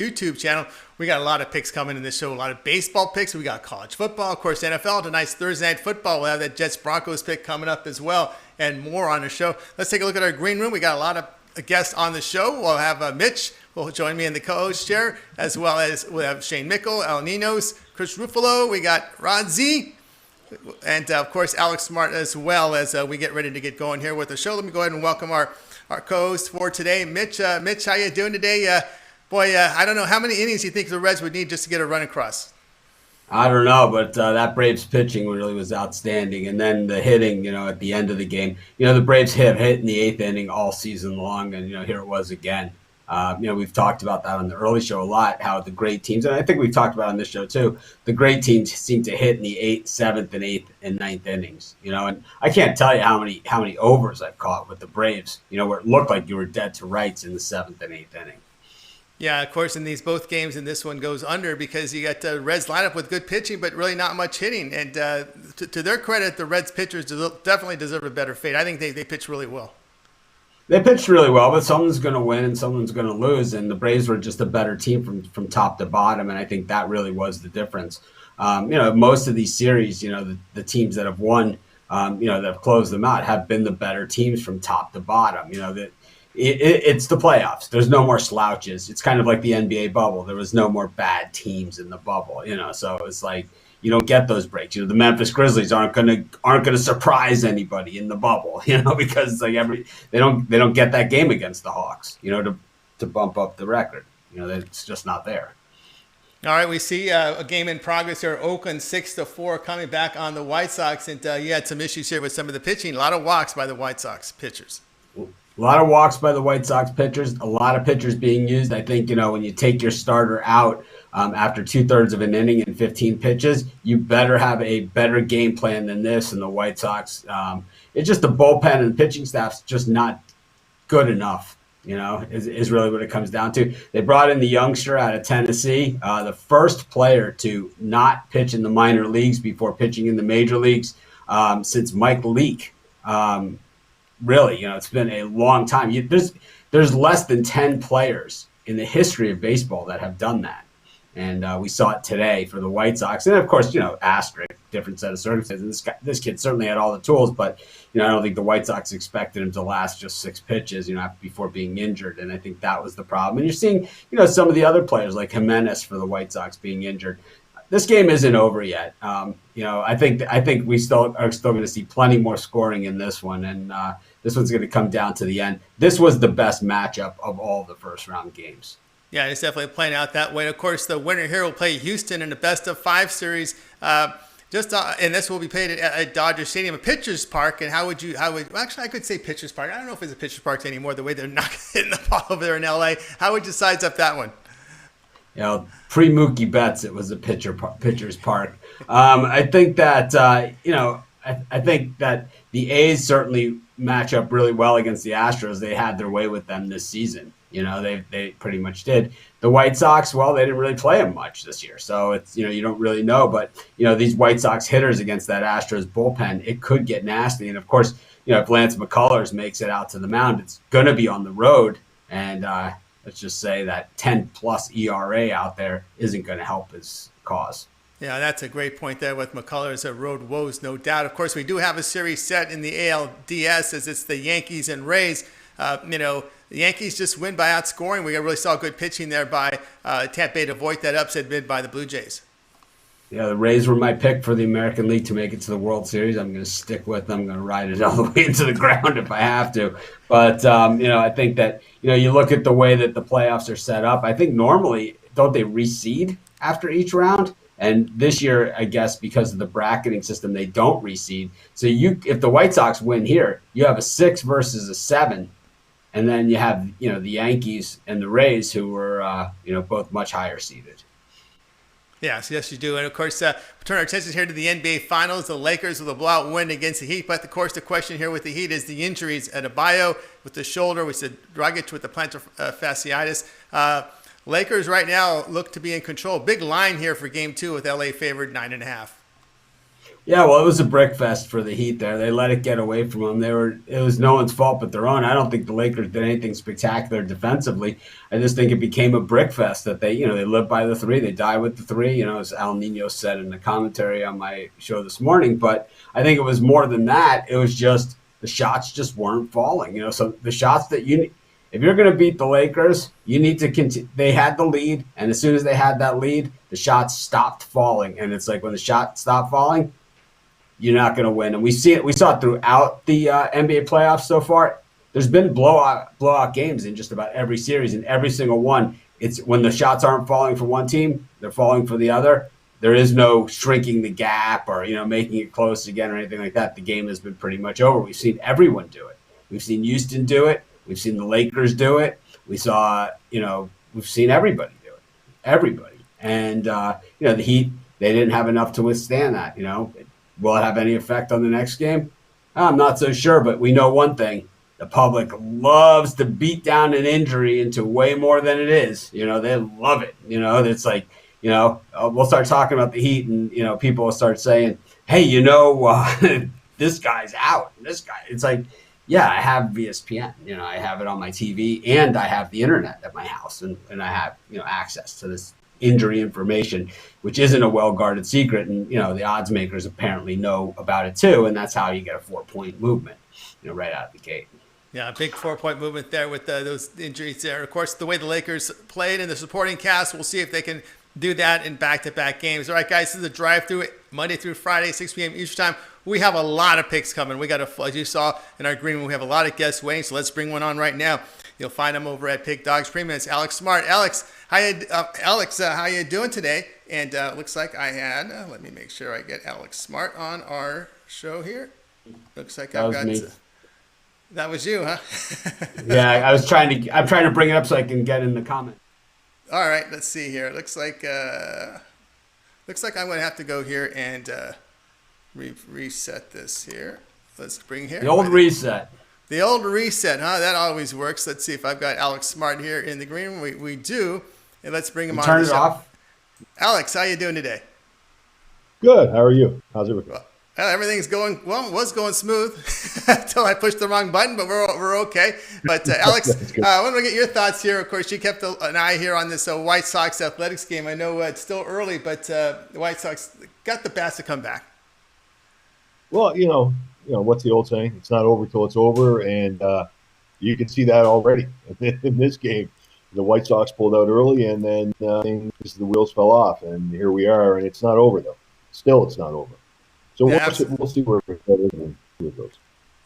YouTube channel. We got a lot of picks coming in this show, a lot of baseball picks. We got college football, of course, NFL. Tonight's Thursday Night Football. We'll have that Jets-Broncos pick coming up as well, and more on the show. Let's take a look at our green room. We got a lot of guests on the show. We'll have Mitch will join me in the co-host chair, as well as we'll have Shane Mickel, Ninos, Chris Ruffalo. We got Rod Z, and of course Alex Smart as well, as we get ready to get going here with the show. Let me go ahead and welcome our co-host for today, Mitch. Mitch, how you doing today? I don't know how many innings you think the Reds would need just to get a run across. I don't know, but that Braves pitching really was outstanding. And then the hitting, at the end of the game, the Braves have hit in the 8th inning all season long. And, here it was again. We've talked about that on the early show a lot, how the great teams, and I think we've talked about on this show too, the great teams seem to hit in the 8th, 7th, and 8th and 9th innings, and I can't tell you how many overs I've caught with the Braves, where it looked like you were dead to rights in the 7th and 8th inning. Yeah, of course, in these both games, and this one goes under because you got the Reds lineup with good pitching, but really not much hitting. And to their credit, the Reds pitchers definitely deserve a better fate. I think they pitch really well. They pitched really well, but someone's going to win and someone's going to lose. And the Braves were just a better team from top to bottom, and I think that really was the difference. Most of these series, the teams that have won, that have closed them out have been the better teams from top to bottom. It's the playoffs. There's no more slouches. It's kind of like the NBA bubble. There was no more bad teams in the bubble, so it's like you don't get those breaks. The Memphis Grizzlies aren't gonna surprise anybody in the bubble, because it's like they don't get that game against the Hawks, to bump up the record. It's just not there. All right, we see a game in progress here. Oakland 6-4 coming back on the White Sox, and you had some issues here with some of the pitching. A lot of walks by the White Sox pitchers. A lot of walks by the White Sox pitchers, a lot of pitchers being used. I think, when you take your starter out after 2/3 of an inning and 15 pitches, you better have a better game plan than this. And the White Sox, it's just the bullpen and the pitching staff's just not good enough, is really what it comes down to. They brought in the youngster out of Tennessee, the first player to not pitch in the minor leagues before pitching in the major leagues since Mike Leake. Really, it's been a long time. There's less than 10 players in the history of baseball that have done that. And we saw it today for the White Sox. And, of course, asterisk, different set of circumstances. This kid certainly had all the tools, but, I don't think the White Sox expected him to last just 6 pitches, before being injured. And I think that was the problem. And you're seeing, some of the other players like Jimenez for the White Sox being injured. This game isn't over yet. I think we still are going to see plenty more scoring in this one, and this one's going to come down to the end. This was the best matchup of all the first round games. Yeah, it's definitely playing out that way. Of course, the winner here will play Houston in the best-of-5 series. And this will be played at Dodger Stadium, a Pitchers Park. And actually, I could say Pitchers Park. I don't know if it's a Pitchers Park anymore. The way they're not hitting the ball over there in LA. How would you size up that one? Pre-Mookie Betts, it was a Pitchers Park. I think that I think that the A's certainly match up really well against the Astros. They had their way with them this season. They pretty much did. The White Sox, well, they didn't really play them much this year, so it's you don't really know. But these White Sox hitters against that Astros bullpen, it could get nasty. And of course, if Lance McCullers makes it out to the mound, it's going to be on the road, and let's just say that 10+ ERA out there isn't going to help his cause. Yeah, that's a great point there with McCullers' road woes, no doubt. Of course, we do have a series set in the ALDS as it's the Yankees and Rays. The Yankees just win by outscoring. We really saw good pitching there by Tampa Bay to avoid that upset bid by the Blue Jays. Yeah, the Rays were my pick for the American League to make it to the World Series. I'm going to stick with them. I'm going to ride it all the way into the ground if I have to. But, I think that, you look at the way that the playoffs are set up. I think normally, don't they reseed after each round? And this year, I guess, because of the bracketing system, they don't reseed. So if the White Sox win here, you have a 6 versus a 7. And then you have, the Yankees and the Rays who were, both much higher seeded. Yes, you do. And, of course, turn our attention here to the NBA Finals. The Lakers with a blowout win against the Heat. But, of course, the question here with the Heat is the injuries. Adebayo with the shoulder. We said Dragic with the plantar fasciitis. Lakers right now look to be in control. Big line here for Game 2 with LA favored 9.5. Yeah, well, it was a brick fest for the Heat there. They let it get away from them. It was no one's fault but their own. I don't think the Lakers did anything spectacular defensively. I just think it became a brick fest that they live by the three. They die with the three, as Al Ninos said in the commentary on my show this morning. But I think it was more than that. It was just the shots just weren't falling, So the shots that if you're going to beat the Lakers, you need to continue. They had the lead, and as soon as they had that lead, the shots stopped falling. And it's like when the shots stop falling, you're not going to win. And we saw it throughout the NBA playoffs so far. There's been blowout games in just about every series, and every single one, it's when the shots aren't falling for one team, they're falling for the other. There is no shrinking the gap or making it close again or anything like that. The game has been pretty much over. We've seen everyone do it. We've seen Houston do it. We've seen the Lakers do it. We've seen everybody do it. Everybody. And the Heat, they didn't have enough to withstand that. Will it have any effect on the next game? I'm not so sure, but we know one thing. The public loves to beat down an injury into way more than it is. They love it. It's like, we'll start talking about the Heat and, people will start saying, hey, this guy's out. This guy. It's like, yeah, I have ESPN. I have it on my TV and I have the internet at my house and I have, access to this injury information, which isn't a well-guarded secret. And, the odds makers apparently know about it too. And that's how you get a 4-point movement, right out of the gate. Yeah, a big 4-point movement there with those injuries there. Of course, the way the Lakers played and the supporting cast, we'll see if they can do that in back-to-back games. All right, guys, this is the drive-through Monday through Friday, 6 p.m. Eastern time. We have a lot of picks coming. We got as you saw in our green room, we have a lot of guests waiting, so let's bring one on right now. You'll find them over at Pick Dogs Premium. It's Alex Smart. Alex, how you doing today? And looks like I had, let me make sure I get Alex Smart on our show here. Looks like I've got me. That was you, huh? Yeah, I'm trying to bring it up so I can get in the comment. All right, let's see here. Looks like I'm going to have to go here and reset this here. Let's bring here. The old reset. The old reset, huh? That always works. Let's see if I've got Alex Smart here in the green room. We do. And let's bring him on. Turn it off. Alex, how you doing today? Good. How are you? How's everything? Well, everything's going, was going smooth until I pushed the wrong button, but we're okay. But Alex, I want to get your thoughts here. Of course, you kept an eye here on this White Sox athletics game. I know it's still early, but the White Sox got the bats to come back. Well, what's the old saying? It's not over till it's over, and you can see that already in this game. The White Sox pulled out early, and then the wheels fell off, and here we are, and it's not over though. Still, it's not over. So we'll see where it goes.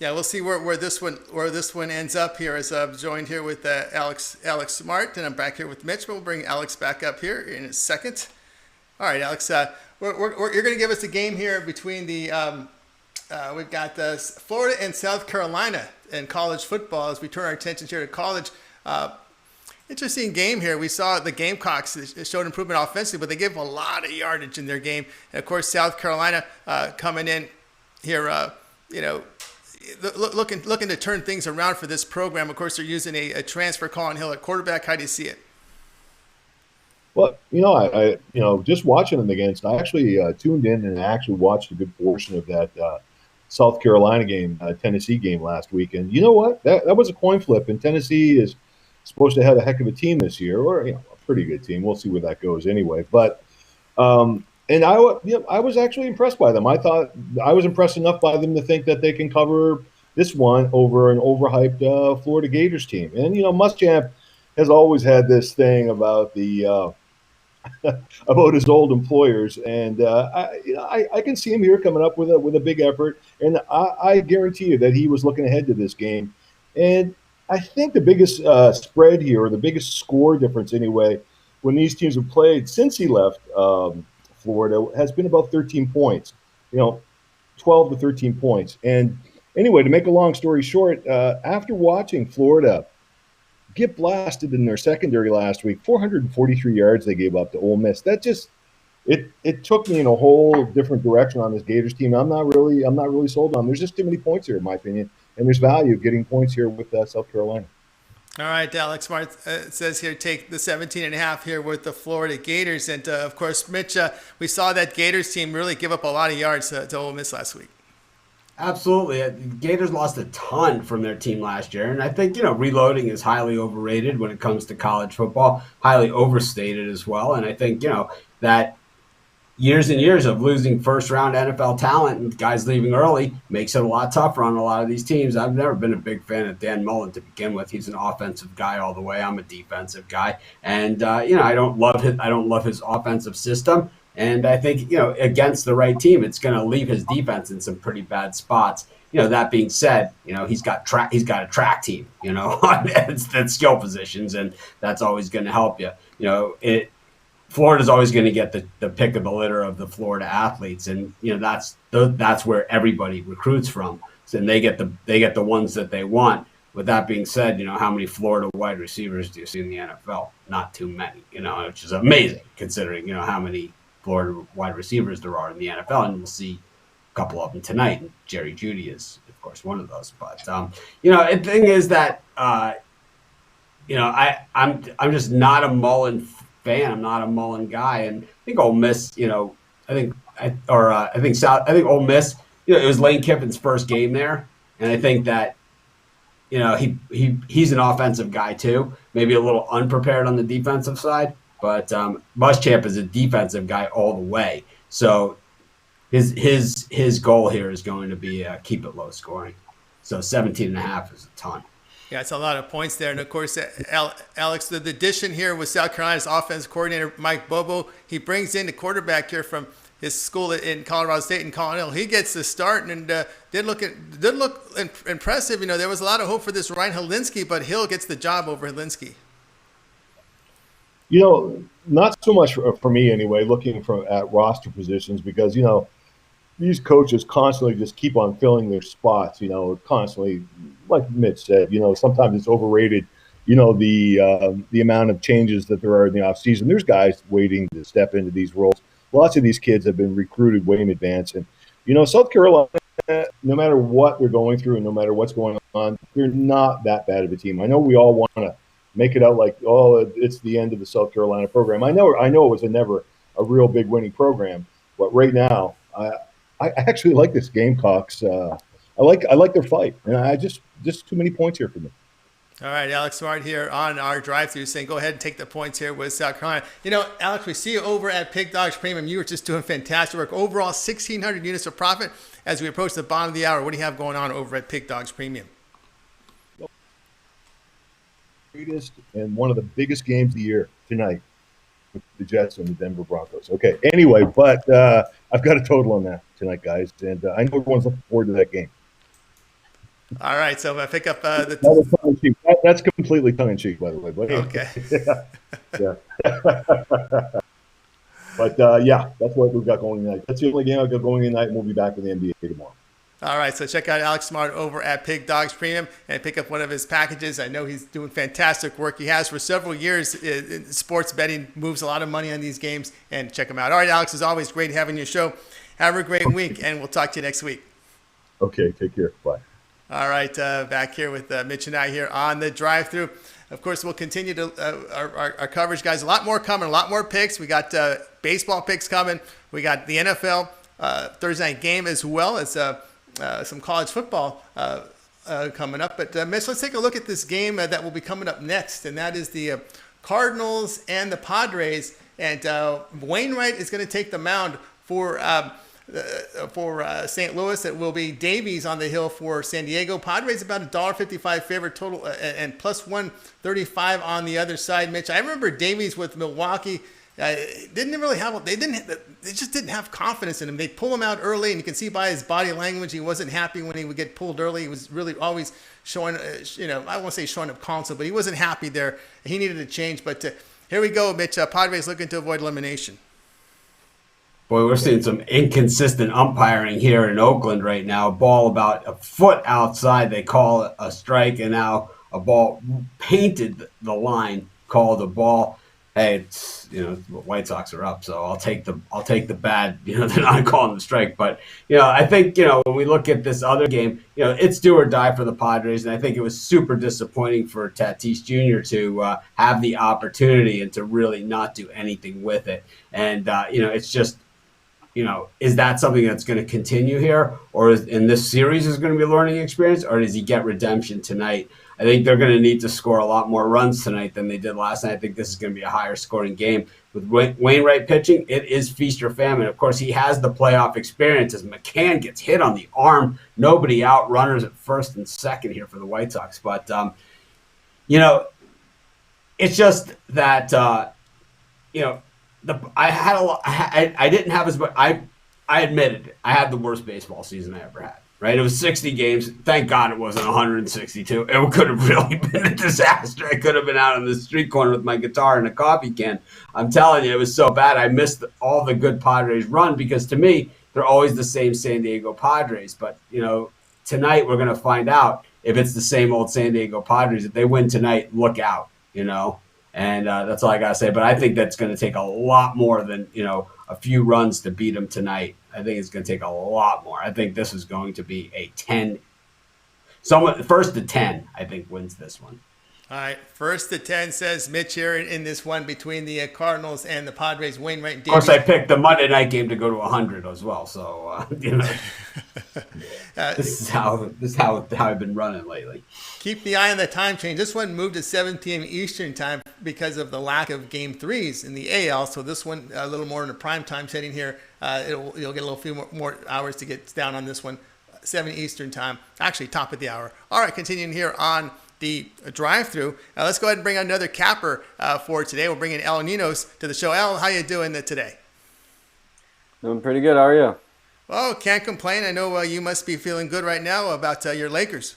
Yeah, we'll see where this one ends up here. As I'm joined here with Alex Smart, and I'm back here with Mitch. But we'll bring Alex back up here in a second. All right, Alex, you're going to give us a game here between the we've got Florida and South Carolina in college football. As we turn our attention here to college. Interesting game here. We saw the Gamecocks showed improvement offensively, but they gave a lot of yardage in their game. And of course, South Carolina coming in here, looking to turn things around for this program. Of course, they're using a transfer, Colin Hill at quarterback. How do you see it? Well, I just watching them against, I actually tuned in and actually watched a good portion of that South Carolina game, Tennessee game last week. And you know what? That was a coin flip, and Tennessee is supposed to have a heck of a team this year, or a pretty good team. We'll see where that goes anyway. But and I was actually impressed by them. I thought I was impressed enough by them to think that they can cover this one over an overhyped Florida Gators team. And Muschamp has always had this thing about the about his old employers, and I can see him here coming up with a big effort. And I guarantee you that he was looking ahead to this game. And I think the biggest spread here, or the biggest score difference anyway, when these teams have played since he left Florida, has been about 13 points, 12 to 13 points. And anyway, to make a long story short, after watching Florida get blasted in their secondary last week, 443 yards they gave up to Ole Miss. That just it took me in a whole different direction on this Gators team. I'm not really sold on. There's just too many points here, in my opinion. And there's value getting points here with South Carolina. All right, Alex Smart says here, take the 17.5 here with the Florida Gators. And, of course, Mitch, we saw that Gators team really give up a lot of yards to Ole Miss last week. Absolutely. Gators lost a ton from their team last year. And I think, reloading is highly overrated when it comes to college football, highly overstated as well. And I think, that years and years of losing first-round NFL talent and guys leaving early makes it a lot tougher on a lot of these teams. I've never been a big fan of Dan Mullen to begin with. He's an offensive guy all the way. I'm a defensive guy, and I don't love his offensive system. And I think against the right team, it's going to leave his defense in some pretty bad spots. That being said, he's got a track team, at skill positions, and that's always going to help you. Florida's always going to get the pick of the litter of the Florida athletes, and that's where everybody recruits from. So, and they get the ones that they want. With that being said, how many Florida wide receivers do you see in the NFL? Not too many, which is amazing considering how many Florida wide receivers there are in the NFL, and we'll see a couple of them tonight. And Jerry Jeudy is, of course, one of those. But the thing is that I'm just not a Mullen fan. I'm not a Mullen guy, and I think Ole Miss. I think Ole Miss. It was Lane Kiffin's first game there, and I think that he's an offensive guy too. Maybe a little unprepared on the defensive side, but Muschamp is a defensive guy all the way. So his goal here is going to be keep it low scoring. So 17.5 is a ton. Yeah, it's a lot of points there. And, of course, Alex, the addition here with South Carolina's offensive coordinator, Mike Bobo. He brings in the quarterback here from his school in Colorado State in Colorado. He gets the start and did look impressive. There was a lot of hope for this Ryan Helinski, but Hill gets the job over Helinski. Not so much for me anyway, looking at roster positions because, these coaches constantly just keep on filling their spots, constantly, like Mitch said, sometimes it's overrated, the amount of changes that there are in the offseason. There's guys waiting to step into these roles. Lots of these kids have been recruited way in advance. And, South Carolina, no matter what they're going through and no matter what's going on, they're not that bad of a team. I know we all want to make it out like, it's the end of the South Carolina program. I know it was never a real big winning program, but right now, I actually like this Gamecocks. I like their fight, and I just too many points here for me. All right, Alex Smart here on our drive-through saying go ahead and take the points here with South Carolina. Alex, we see you over at Pig Dogs Premium. You were just doing fantastic work. Overall, 1,600 units of profit as we approach the bottom of the hour. What do you have going on over at Pig Dogs Premium? Greatest and one of the biggest games of the year tonight with the Jets and the Denver Broncos. Okay, anyway, but I've got a total on that tonight, guys, and I know everyone's looking forward to that game. All right, so if I pick up that's completely tongue-in-cheek, by the way. But okay. Yeah. But, that's what we've got going tonight. That's the only game I've got going tonight, and we'll be back in the NBA tomorrow. All right, so check out Alex Smart over at Pig Dogs Premium and pick up one of his packages. I know he's doing fantastic work. He has for several years. Sports betting moves a lot of money on these games, and check him out. All right, Alex, as always, great having your show. Have a great week, and we'll talk to you next week. Okay, take care. Bye. All right, back here with Mitch and I here on the drive-thru. Of course, we'll continue to our coverage, guys. A lot more coming, a lot more picks. We got baseball picks coming. We got the NFL Thursday night game as well as some college football coming up. But, Mitch, let's take a look at this game that will be coming up next, and that is the Cardinals and the Padres. And Wainwright is going to take the mound for St. Louis. It will be Davies on the hill for San Diego. Padres about $1.55 favorite total and plus 135 on the other side. Mitch, I remember Davies with Milwaukee. They just didn't have confidence in him. They pull him out early, and you can see by his body language he wasn't happy when he would get pulled early. He was really always showing, I won't say showing up console, but he wasn't happy there. He needed a change. But here we go, Mitch. Padres looking to avoid elimination. Boy, we're seeing some inconsistent umpiring here in Oakland right now. A ball about a foot outside, they call it a strike, and now a ball painted the line, called a ball. hey, it's the White Sox are up, so I'll take the bad. They're not calling the strike, but I think when we look at this other game, it's do or die for the Padres, and I think it was super disappointing for Tatis Jr. to have the opportunity and to really not do anything with it, and it's just. Is that something that's going to continue here, or in this series is going to be a learning experience, or does he get redemption tonight? I think they're going to need to score a lot more runs tonight than they did last night. I think this is going to be a higher scoring game. With Wainwright pitching, it is feast or famine. Of course, he has the playoff experience as McCann gets hit on the arm. Nobody out, runners at first and second here for the White Sox. But, it's just that, I had a lot. I didn't have as much. I admitted it. I had the worst baseball season I ever had. Right? It was 60 games. Thank God it wasn't 162. It could have really been a disaster. I could have been out on the street corner with my guitar and a coffee can. I'm telling you, it was so bad. I missed all the good Padres run because to me, they're always the same San Diego Padres. But tonight we're going to find out if it's the same old San Diego Padres. If they win tonight, look out. And that's all I got to say. But I think that's going to take a lot more than, a few runs to beat them tonight. I think it's going to take a lot more. I think this is going to be a 10. First to 10, I think, wins this one. All right, first to 10 says Mitch here in this one between the Cardinals and the Padres. Wainwright and Davies. Of course, I picked the Monday night game to go to 100 as well. So this is how I've been running lately. Keep the eye on the time change. This one moved to 7 p.m. Eastern time because of the lack of game threes in the AL. So this one a little more in a prime time setting here. You'll get a little few more hours to get down on this one. 7 Eastern time, actually top of the hour. All right, continuing here on the drive-through. Let's go ahead and bring on another capper for today. We'll bring in El Ninos to the show. El, how you doing today? Doing pretty good. How are you? Well, can't complain. I know you must be feeling good right now about your Lakers.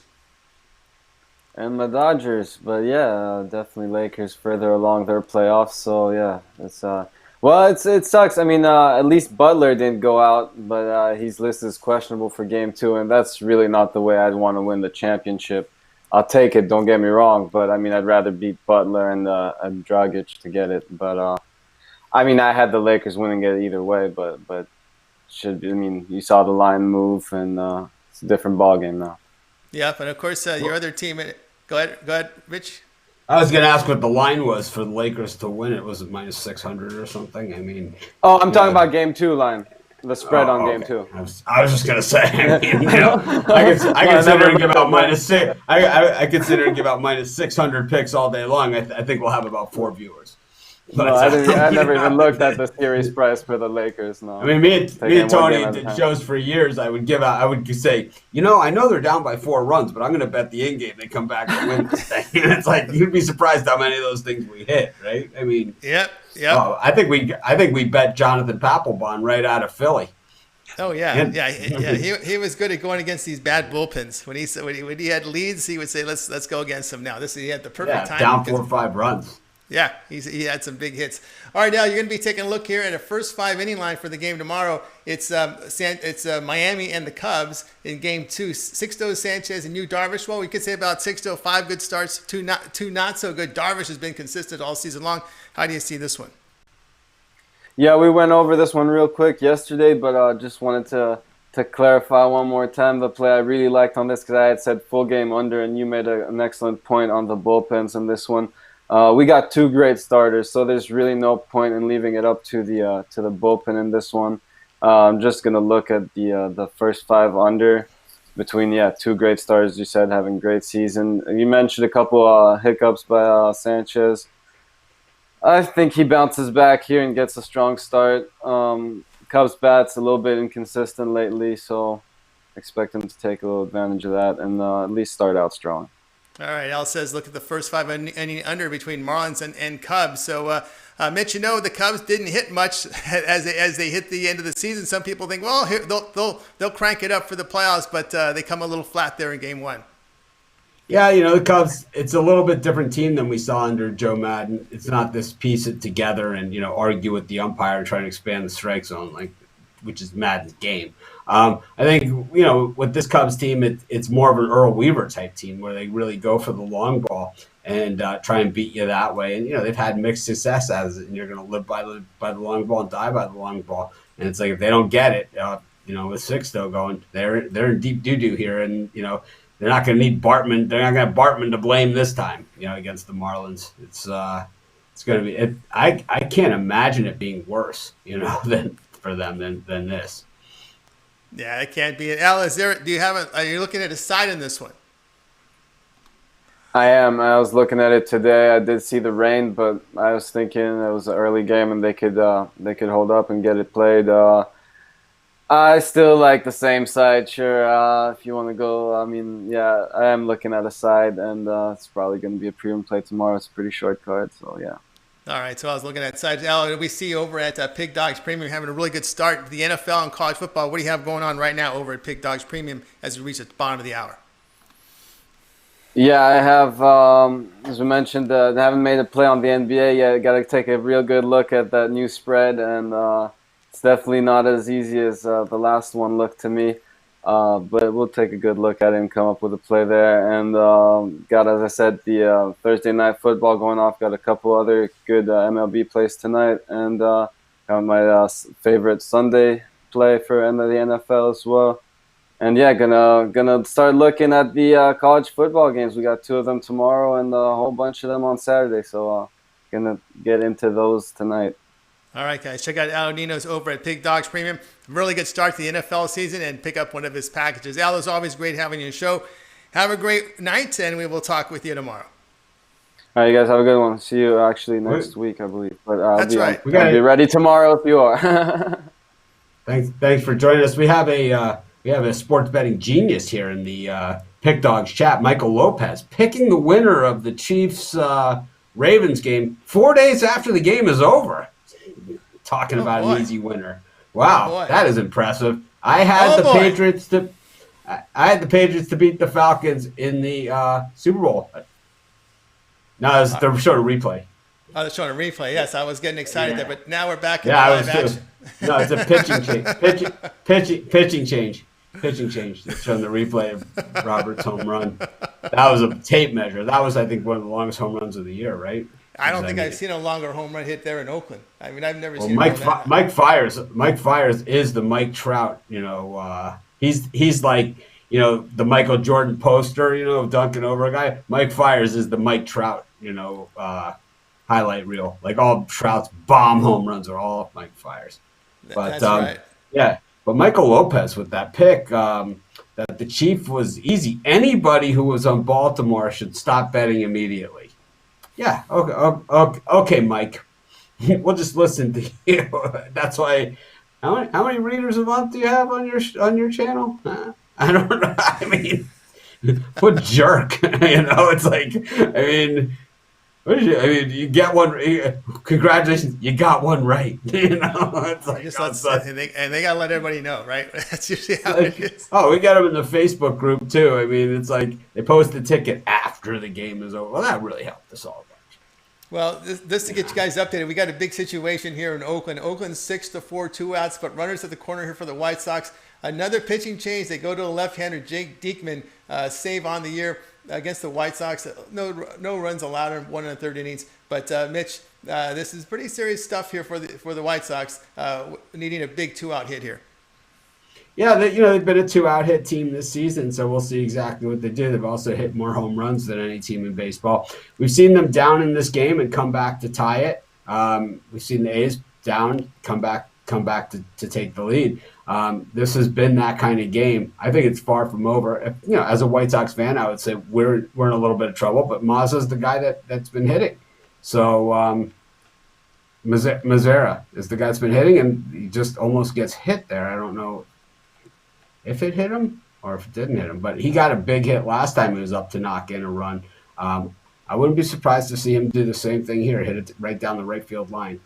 And my Dodgers, but yeah, definitely Lakers further along their playoffs. So yeah, it sucks. I mean, at least Butler didn't go out, but he's listed as questionable for Game 2, and that's really not the way I'd want to win the championship. I'll take it, don't get me wrong, but I mean, I'd rather beat Butler and Dragic to get it. But I mean, I had the Lakers winning it either way, but should be. I mean, you saw the line move, and it's a different ballgame now. Yep, and of course, your other team. Go ahead, Rich. I was going to ask what the line was for the Lakers to win. It was minus 600 or something. I mean, I'm talking about Game 2 line. The spread on Game 2. I was just gonna say. I mean, I consider and give out minus 6. I consider and give out minus 600 picks all day long. I think we'll have about 4 viewers. But no, I never even looked at the series price for the Lakers. No. I mean, me and Tony did shows for years. I would say, I know they're down by 4 runs, but I'm going to bet the in game they come back and win this thing. And it's like you'd be surprised how many of those things we hit, right? I mean, yep. I think we bet Jonathan Papelbon right out of Philly. Oh yeah. He was good at going against these bad bullpens. When he had leads, he would say, "Let's go against them now." He had the perfect time. Down 4 or 5 runs. Yeah, he had some big hits. All right, now you're going to be taking a look here at a first 5 inning line for the game tomorrow. It's Miami and the Cubs in Game 2. Sixto Sanchez and Yu Darvish. Well, we could say about Sixto 5 good starts, two not so good. Darvish has been consistent all season long. How do you see this one? Yeah, we went over this one real quick yesterday, but just wanted to clarify one more time the play I really liked on this because I had said full game under, and you made an excellent point on the bullpens in this one. We got 2 great starters, so there's really no point in leaving it up to the bullpen in this one. I'm just gonna look at the first 5 under between 2 great starters. You said having great season. You mentioned a couple hiccups by Sanchez. I think he bounces back here and gets a strong start. Cubs bat's a little bit inconsistent lately, so expect him to take a little advantage of that and at least start out strong. All right, Al says look at the first 5 inning under between Marlins and Cubs. So, Mitch, the Cubs didn't hit much as they hit the end of the season. Some people think, well, they'll crank it up for the playoffs, but they come a little flat there in Game 1. Yeah, the Cubs, it's a little bit different team than we saw under Joe Madden. It's not this piece it together and, argue with the umpire and try to expand the strike zone, which is Madden's game. I think, with this Cubs team, it's more of an Earl Weaver type team where they really go for the long ball. and try and beat you that way. And they've had mixed success as it, and you're going to live by the long ball and die by the long ball. And it's like if they don't get it, with Sixto going, they're in deep doo doo here, and they're not going to need Bartman. They're not going to have Bartman to blame this time. Against the Marlins, it's going to be. I can't imagine it being worse, than for them than this. Yeah, it can't be. Al, are you looking at a side in this one? I am. I was looking at it today. I did see the rain, but I was thinking it was an early game and they could hold up and get it played. I still like the same side, sure. If you want to go, I am looking at a side, and it's probably going to be a premium play tomorrow. It's a pretty short card, so yeah. All right, so I was looking at sides. Al, we see over at Pig Dogs Premium having a really good start to the NFL and college football. What do you have going on right now over at Pig Dogs Premium as we reach the bottom of the hour? Yeah, I have, as we mentioned, I haven't made a play on the NBA yet. Got to take a real good look at that new spread, and it's definitely not as easy as the last one looked to me. But we'll take a good look at it and come up with a play there. And got, as I said, the Thursday night football going off. Got a couple other good MLB plays tonight, and got my favorite Sunday play for end of the NFL as well. And yeah, gonna start looking at the college football games. We got 2 of them tomorrow and a whole bunch of them on Saturday. So gonna get into those tonight. All right, guys, check out Al Ninos over at Pig Dogs Premium. Really good start to the NFL season, and pick up one of his packages. Al, it's always great having you on the show. Have a great night, and we will talk with you tomorrow. All right, you guys have a good one. See you actually next week, I believe. But That's right. I'll be ready tomorrow if you are. Thanks for joining us. We have a sports betting genius here in the Pick Dogs chat, Mickel Lopez, picking the winner of the Chiefs Ravens game 4 days after the game is over. Talking about an easy winner. Wow, that is impressive. I had the Patriots to beat the Falcons in the Super Bowl. No, they're showing a replay. Oh, they're showing a replay. Yes, I was getting excited there, but now we're back in live action. No, it's a pitching change. Pitching change. Pitching change. They're showing the replay of Robert's home run. That was a tape measure. That was, I think, one of the longest home runs of the year, right? I don't think I've seen a longer home run hit there in Oakland. I mean, I've never seen. Mike Fires is the Mike Trout. He's like the Michael Jordan poster. Dunking over a guy. Mike Fires is the Mike Trout. Highlight reel. Like all Trout's bomb home runs are all Mike Fires. But that's right. Yeah. But Mickel Lopez with that pick, that the Chief was easy. Anybody who was on Baltimore should stop betting immediately. Yeah, okay, Mike. We'll just listen to you. That's why. How many readers a month do you have on your channel? I don't know. I mean, what jerk? It's like, you get one. Congratulations, you got one right. It's like, and they gotta let everybody know, right? That's usually how it is. Oh, we got them in the Facebook group too. It's like they post the ticket after the game is over. Well, that really helped us all. Well, this to get you guys updated, we got a big situation here in Oakland. Oakland 6-4, 2 outs, but runners at the corner here for the White Sox. Another pitching change. They go to a left-hander, Jake Diekman, save on the year against the White Sox. No runs allowed in 1 1/3 innings. But Mitch, this is pretty serious stuff here for the White Sox, needing a big 2-out hit here. Yeah, they've been a 2-out hit team this season, so we'll see exactly what they do. They've also hit more home runs than any team in baseball. We've seen them down in this game and come back to tie it. We've seen the A's down, come back to take the lead. This has been that kind of game. I think it's far from over. As a White Sox fan, I would say we're in a little bit of trouble, but Mazza's the guy that's been hitting. So Mazzara is the guy that's been hitting, and he just almost gets hit there. I don't know if it hit him or if it didn't hit him, but he got a big hit last time he was up to knock in a run. I wouldn't be surprised to see him do the same thing here, hit it right down the right field line.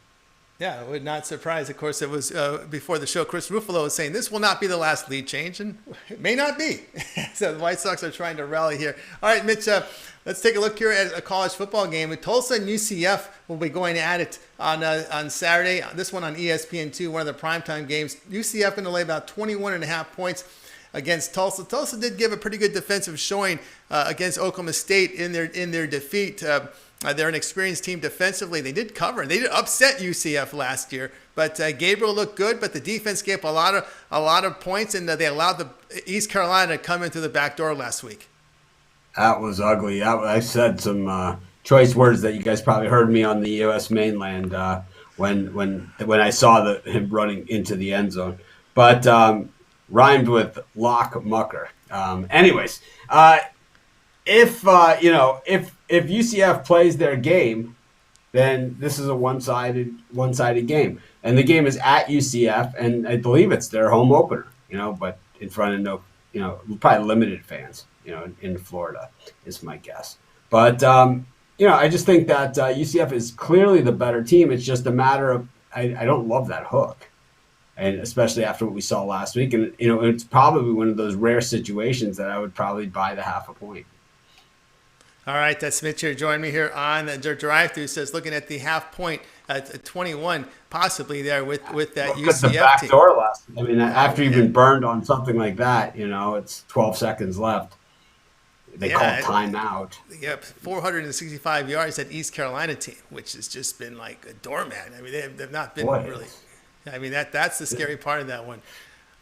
Yeah, I would not surprise. Of course, it was before the show, Chris Ruffalo was saying this will not be the last lead change, and it may not be. So the White Sox are trying to rally here. All right, Mitch, let's take a look here at a college football game. With Tulsa and UCF will be going at it on Saturday. This one on ESPN2, one of the primetime games. UCF going to lay about 21.5 points. against Tulsa. Tulsa did give a pretty good defensive showing against Oklahoma State in their defeat. They're an experienced team defensively. They did cover, and they did upset UCF last year. But Gabriel looked good, but the defense gave a lot of points, and they allowed the East Carolina to come in through the back door last week. That was ugly. I said some choice words that you guys probably heard me on the U.S. mainland when I saw him running into the end zone. But rhymed with lock mucker. Anyways, if UCF plays their game, then this is a one-sided game, and the game is at UCF, and I believe it's their home opener. But in front of probably limited fans. In Florida is my guess. But I just think that UCF is clearly the better team. It's just a matter of I don't love that hook. And especially after what we saw last week. And, it's probably one of those rare situations that I would probably buy the half a point. All right, that's Mitch here. Join me here on the drive-through. Says looking at the half point at 21, possibly there with that UCF the back team. Door last. After you've been burned on something like that, it's 12 seconds left. They call timeout. Yep, 465 yards at East Carolina team, which has just been like a doormat. They've not been really. That's the scary part of that one.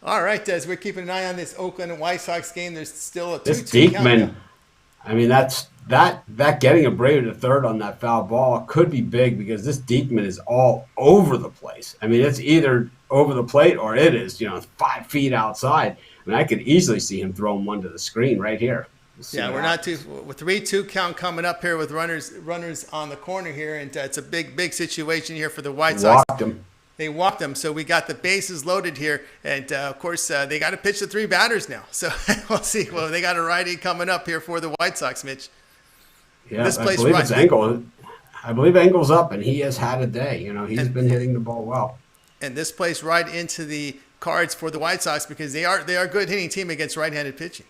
All right, as we're keeping an eye on this Oakland and White Sox game, there's still a 2-2 This Diekman, count. that getting a Brave to third on that foul ball could be big because this Diekman is all over the place. It's either over the plate or it is 5 feet outside. I could easily see him throwing one to the screen right here. We're not too with 3-2 count coming up here with runners on the corner here, and it's a big situation here for the White Sox. They walked them, so we got the bases loaded here, and of course they got to pitch the 3 batters now. So we'll see. Well, they got a righty coming up here for the White Sox, Mitch. Yeah, I believe it's Engel. I believe Engel's up, and he has had a day. He's been hitting the ball well. And this plays right into the cards for the White Sox because they are a good hitting team against right-handed pitching.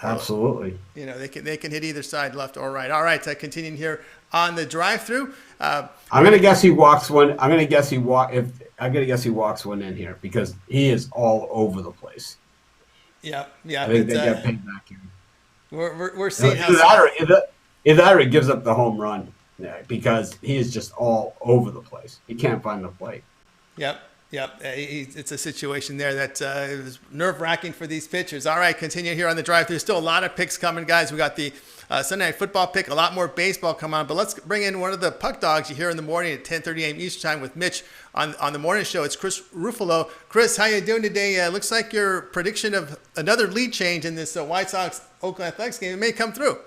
Absolutely. They can hit either side, left or right. All right, continuing here on the drive-through. I'm gonna guess he walks one. I'm gonna guess he walks one in here because he is all over the place. Yeah. I think they get paid back here. We're seeing either that or he gives up the home run because he is just all over the place. He can't find the plate. Yep. It's a situation there that is nerve-wracking for these pitchers. All right, continue here on the drive. There's still a lot of picks coming, guys. We got the Sunday Night Football pick, a lot more baseball coming on. But let's bring in one of the puck dogs you hear in the morning at 10:30 a.m. Eastern Time with Mitch on the morning show. It's Chris Ruffalo. Chris, how you doing today? Looks like your prediction of another lead change in this White Sox-Oakland Athletics game may come through.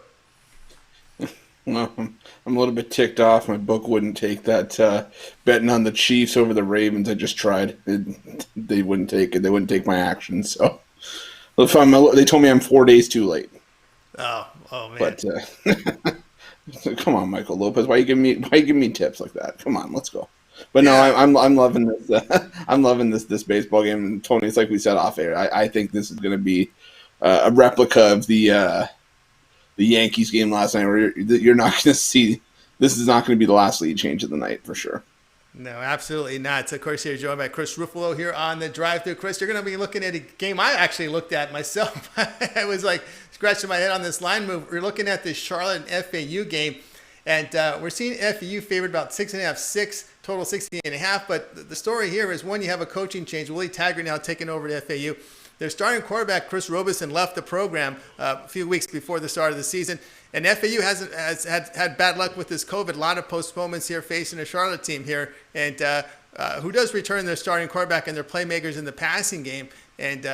Well, I'm a little bit ticked off. My book wouldn't take that betting on the Chiefs over the Ravens. I just tried. They wouldn't take it. They wouldn't take my action. So they told me I'm 4 days too late. Oh man! But come on, Michael Lopez. Why you giving me tips like that? Come on, let's go. But no, I'm loving this. I'm loving this baseball game. And Tony, it's like we said off air. I think this is going to be a replica of the Yankees game last night, where you're not going to see. This is not going to be the last lead change of the night for sure. No, absolutely not. So, of course, here joined by Chris Ruffalo here on the drive-through. Chris, you're going to be looking at a game I actually looked at myself. I was like scratching my head on this line move. We're looking at the Charlotte and FAU game, and we're seeing FAU favored about 6.5, 6, total 60.5. But the story here is, one, you have a coaching change. Willie Taggart now taking over to FAU. Their starting quarterback, Chris Robeson, left the program a few weeks before the start of the season. And FAU has had bad luck with this COVID. A lot of postponements here facing a Charlotte team here. And who does return their starting quarterback and their playmakers in the passing game. And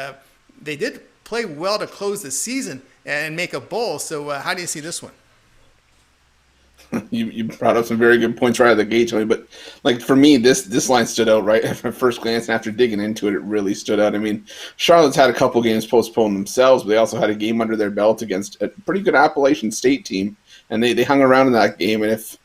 they did play well to close the season and make a bowl. So how do you see this one? You brought up some very good points right out of the gate, Tony. But like for me, this line stood out right at first glance, and after digging into it, it really stood out. I mean, Charlotte's had a couple games postponed themselves, but they also had a game under their belt against a pretty good Appalachian State team, and they hung around in that game. And if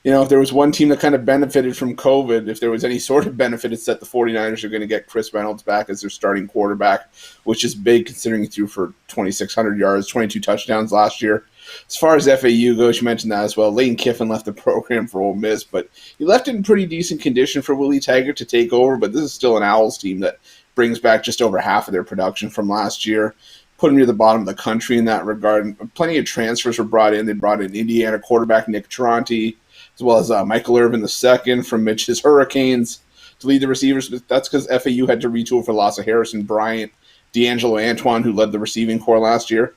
there was one team that kind of benefited from COVID, if there was any sort of benefit, it's that the 49ers are going to get Chris Reynolds back as their starting quarterback, which is big considering he threw for 2,600 yards, 22 touchdowns last year. As far as FAU goes, you mentioned that as well. Lane Kiffin left the program for Ole Miss, but he left it in pretty decent condition for Willie Taggart to take over. But this is still an Owls team that brings back just over half of their production from last year, put them near the bottom of the country in that regard. Plenty of transfers were brought in. They brought in Indiana quarterback Nick Tronti, as well as Michael Irvin II from Mitch's Hurricanes to lead the receivers. But that's because FAU had to retool for the loss of Harrison Bryant, D'Angelo Antoine, who led the receiving corps last year.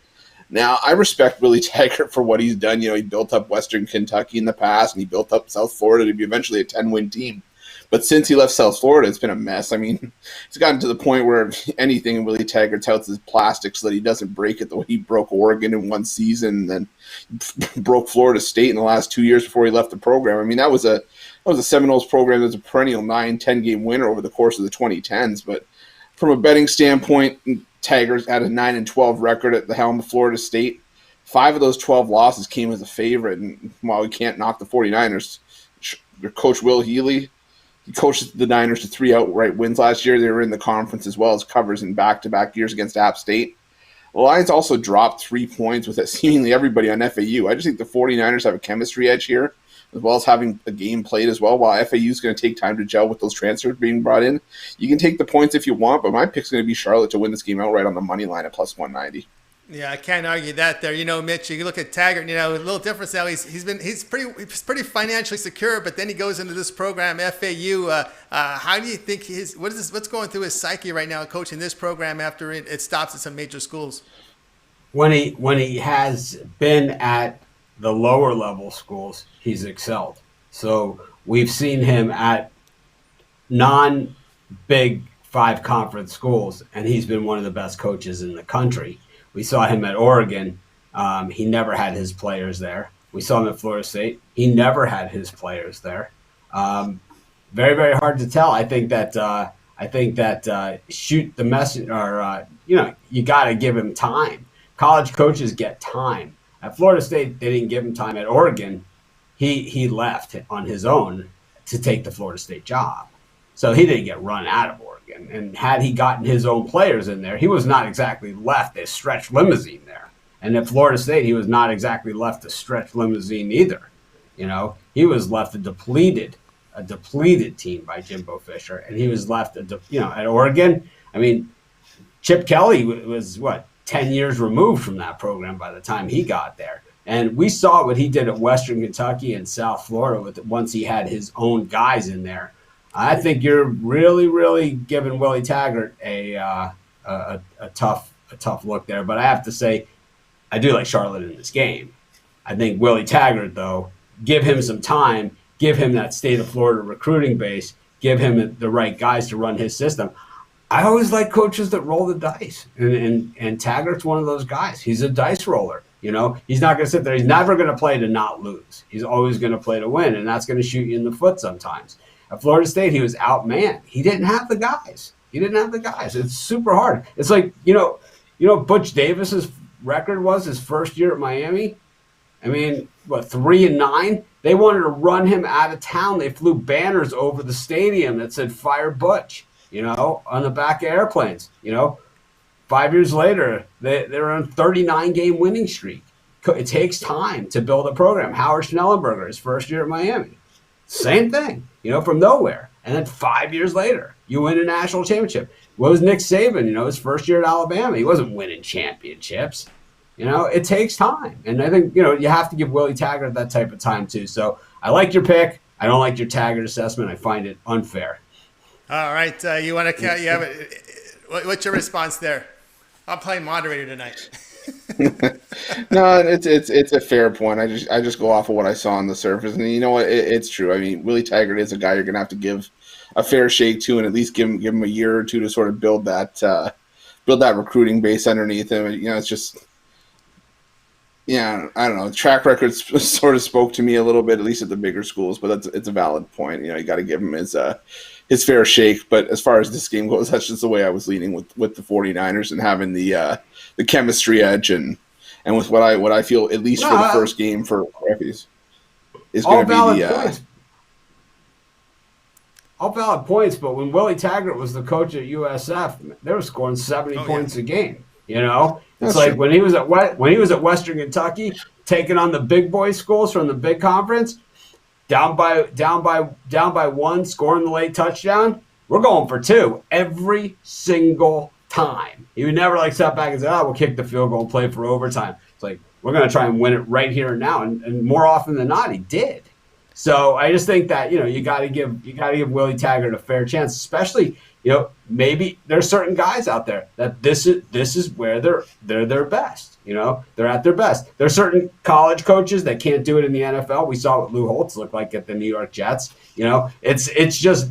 Now, I respect Willie Taggart for what he's done. He built up Western Kentucky in the past, and he built up South Florida to be eventually a 10-win team. But since he left South Florida, it's been a mess. I mean, it's gotten to the point where anything in Willie Taggart's house is plastic so that he doesn't break it the way he broke Oregon in one season and then broke Florida State in the last 2 years before he left the program. I mean, that was a Seminoles program that was a perennial 9-10 game winner over the course of the 2010s. But from a betting standpoint, Taggart had a 9-12 record at the helm of Florida State. 5 of those 12 losses came as a favorite. And while we can't knock the 49ers, their coach Will Healy, he coached the Niners to 3 outright wins last year. They were in the conference as well as covers in back-to-back years against App State. The Lions also dropped 3 points with seemingly everybody on FAU. I just think the 49ers have a chemistry edge here, as well as having a game played as well. While FAU is going to take time to gel with those transfers being brought in, you can take the points if you want, but my pick's going to be Charlotte to win this game outright on the money line at plus 190. Yeah, I can't argue that there. Mitch, you look at Taggart, a little difference now. He's pretty financially secure, but then he goes into this program, FAU. How do you think what's going through his psyche right now coaching this program after it stops at some major schools? When he has been at the lower level schools, he's excelled. So we've seen him at non-Big 5 conference schools, and he's been one of the best coaches in the country. We saw him at Oregon. He never had his players there. We saw him at Florida State. He never had his players there. Very, very hard to tell. I think that shoot the message, or you got to give him time. College coaches get time. At Florida State, they didn't give him time. At Oregon, he left on his own to take the Florida State job. So he didn't get run out of Oregon. And had he gotten his own players in there, he was not exactly left a stretch limousine there. And at Florida State, he was not exactly left a stretch limousine either. He was left a depleted team by Jimbo Fisher, and he was left at Oregon. I mean, Chip Kelly was 10 years removed from that program by the time he got there. And we saw what he did at Western Kentucky and South Florida once he had his own guys in there. I think you're really, really giving Willie Taggart a tough look there. But I have to say, I do like Charlotte in this game. I think Willie Taggart, though, give him some time, give him that state of Florida recruiting base, give him the right guys to run his system. I always like coaches that roll the dice, and Taggart's one of those guys. He's a dice roller. He's not going to sit there. He's never going to play to not lose. He's always going to play to win, and that's going to shoot you in the foot sometimes. At Florida State, he was outmanned. He didn't have the guys. It's super hard. It's like, Butch Davis's record was his first year at Miami? I mean, 3-9? They wanted to run him out of town. They flew banners over the stadium that said "Fire Butch," on the back of airplanes. 5 years later, they're on a 39-game winning streak. It takes time to build a program. Howard Schnellenberger, his first year at Miami. Same thing, from nowhere. And then 5 years later, you win a national championship. What was Nick Saban, his first year at Alabama? He wasn't winning championships. It takes time. And I think, you have to give Willie Taggart that type of time too. So I like your pick. I don't like your Taggart assessment. I find it unfair. All right. You want to what's your response there? I'm playing moderator tonight. No, it's a fair point. I just go off of what I saw on the surface, and you know what? It's true. I mean, Willie Taggart is a guy you're gonna have to give a fair shake to, and at least give him a year or two to sort of build that recruiting base underneath him. It's just, I don't know. Track record sort of spoke to me a little bit, at least at the bigger schools, but it's a valid point. You got to give him his fair shake. But as far as this game goes, that's just the way I was leaning with the 49ers and having the chemistry edge and with what I feel, at least for the first game for Rockies, is going to be the all valid points. But when Willie Taggart was the coach at USF, they were scoring 70 points a game. It's That's like true. when he was at Western Kentucky, taking on the big boy schools from the big conference, down by one, scoring the late touchdown. we're going for 2 every single time. He would never like step back and say, "Oh, we'll kick the field goal and play for overtime." It's like, we're going to try and win it right here and now. And more often than not, he did. So I just think that, you got to give Willie Taggart a fair chance, especially, maybe there's certain guys out there that this is where they're their best. They're at their best. There's certain college coaches that can't do it in the NFL. We saw what Lou Holtz looked like at the New York Jets. It's just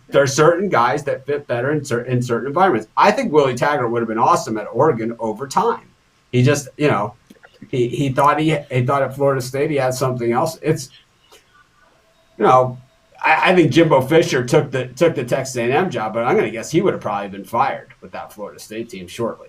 there are certain guys that fit better in certain environments. I think Willie Taggart would have been awesome at Oregon over time. He just, he thought at Florida State he had something else. It's, I think Jimbo Fisher took the Texas A&M job, but I'm going to guess he would have probably been fired with that Florida State team shortly.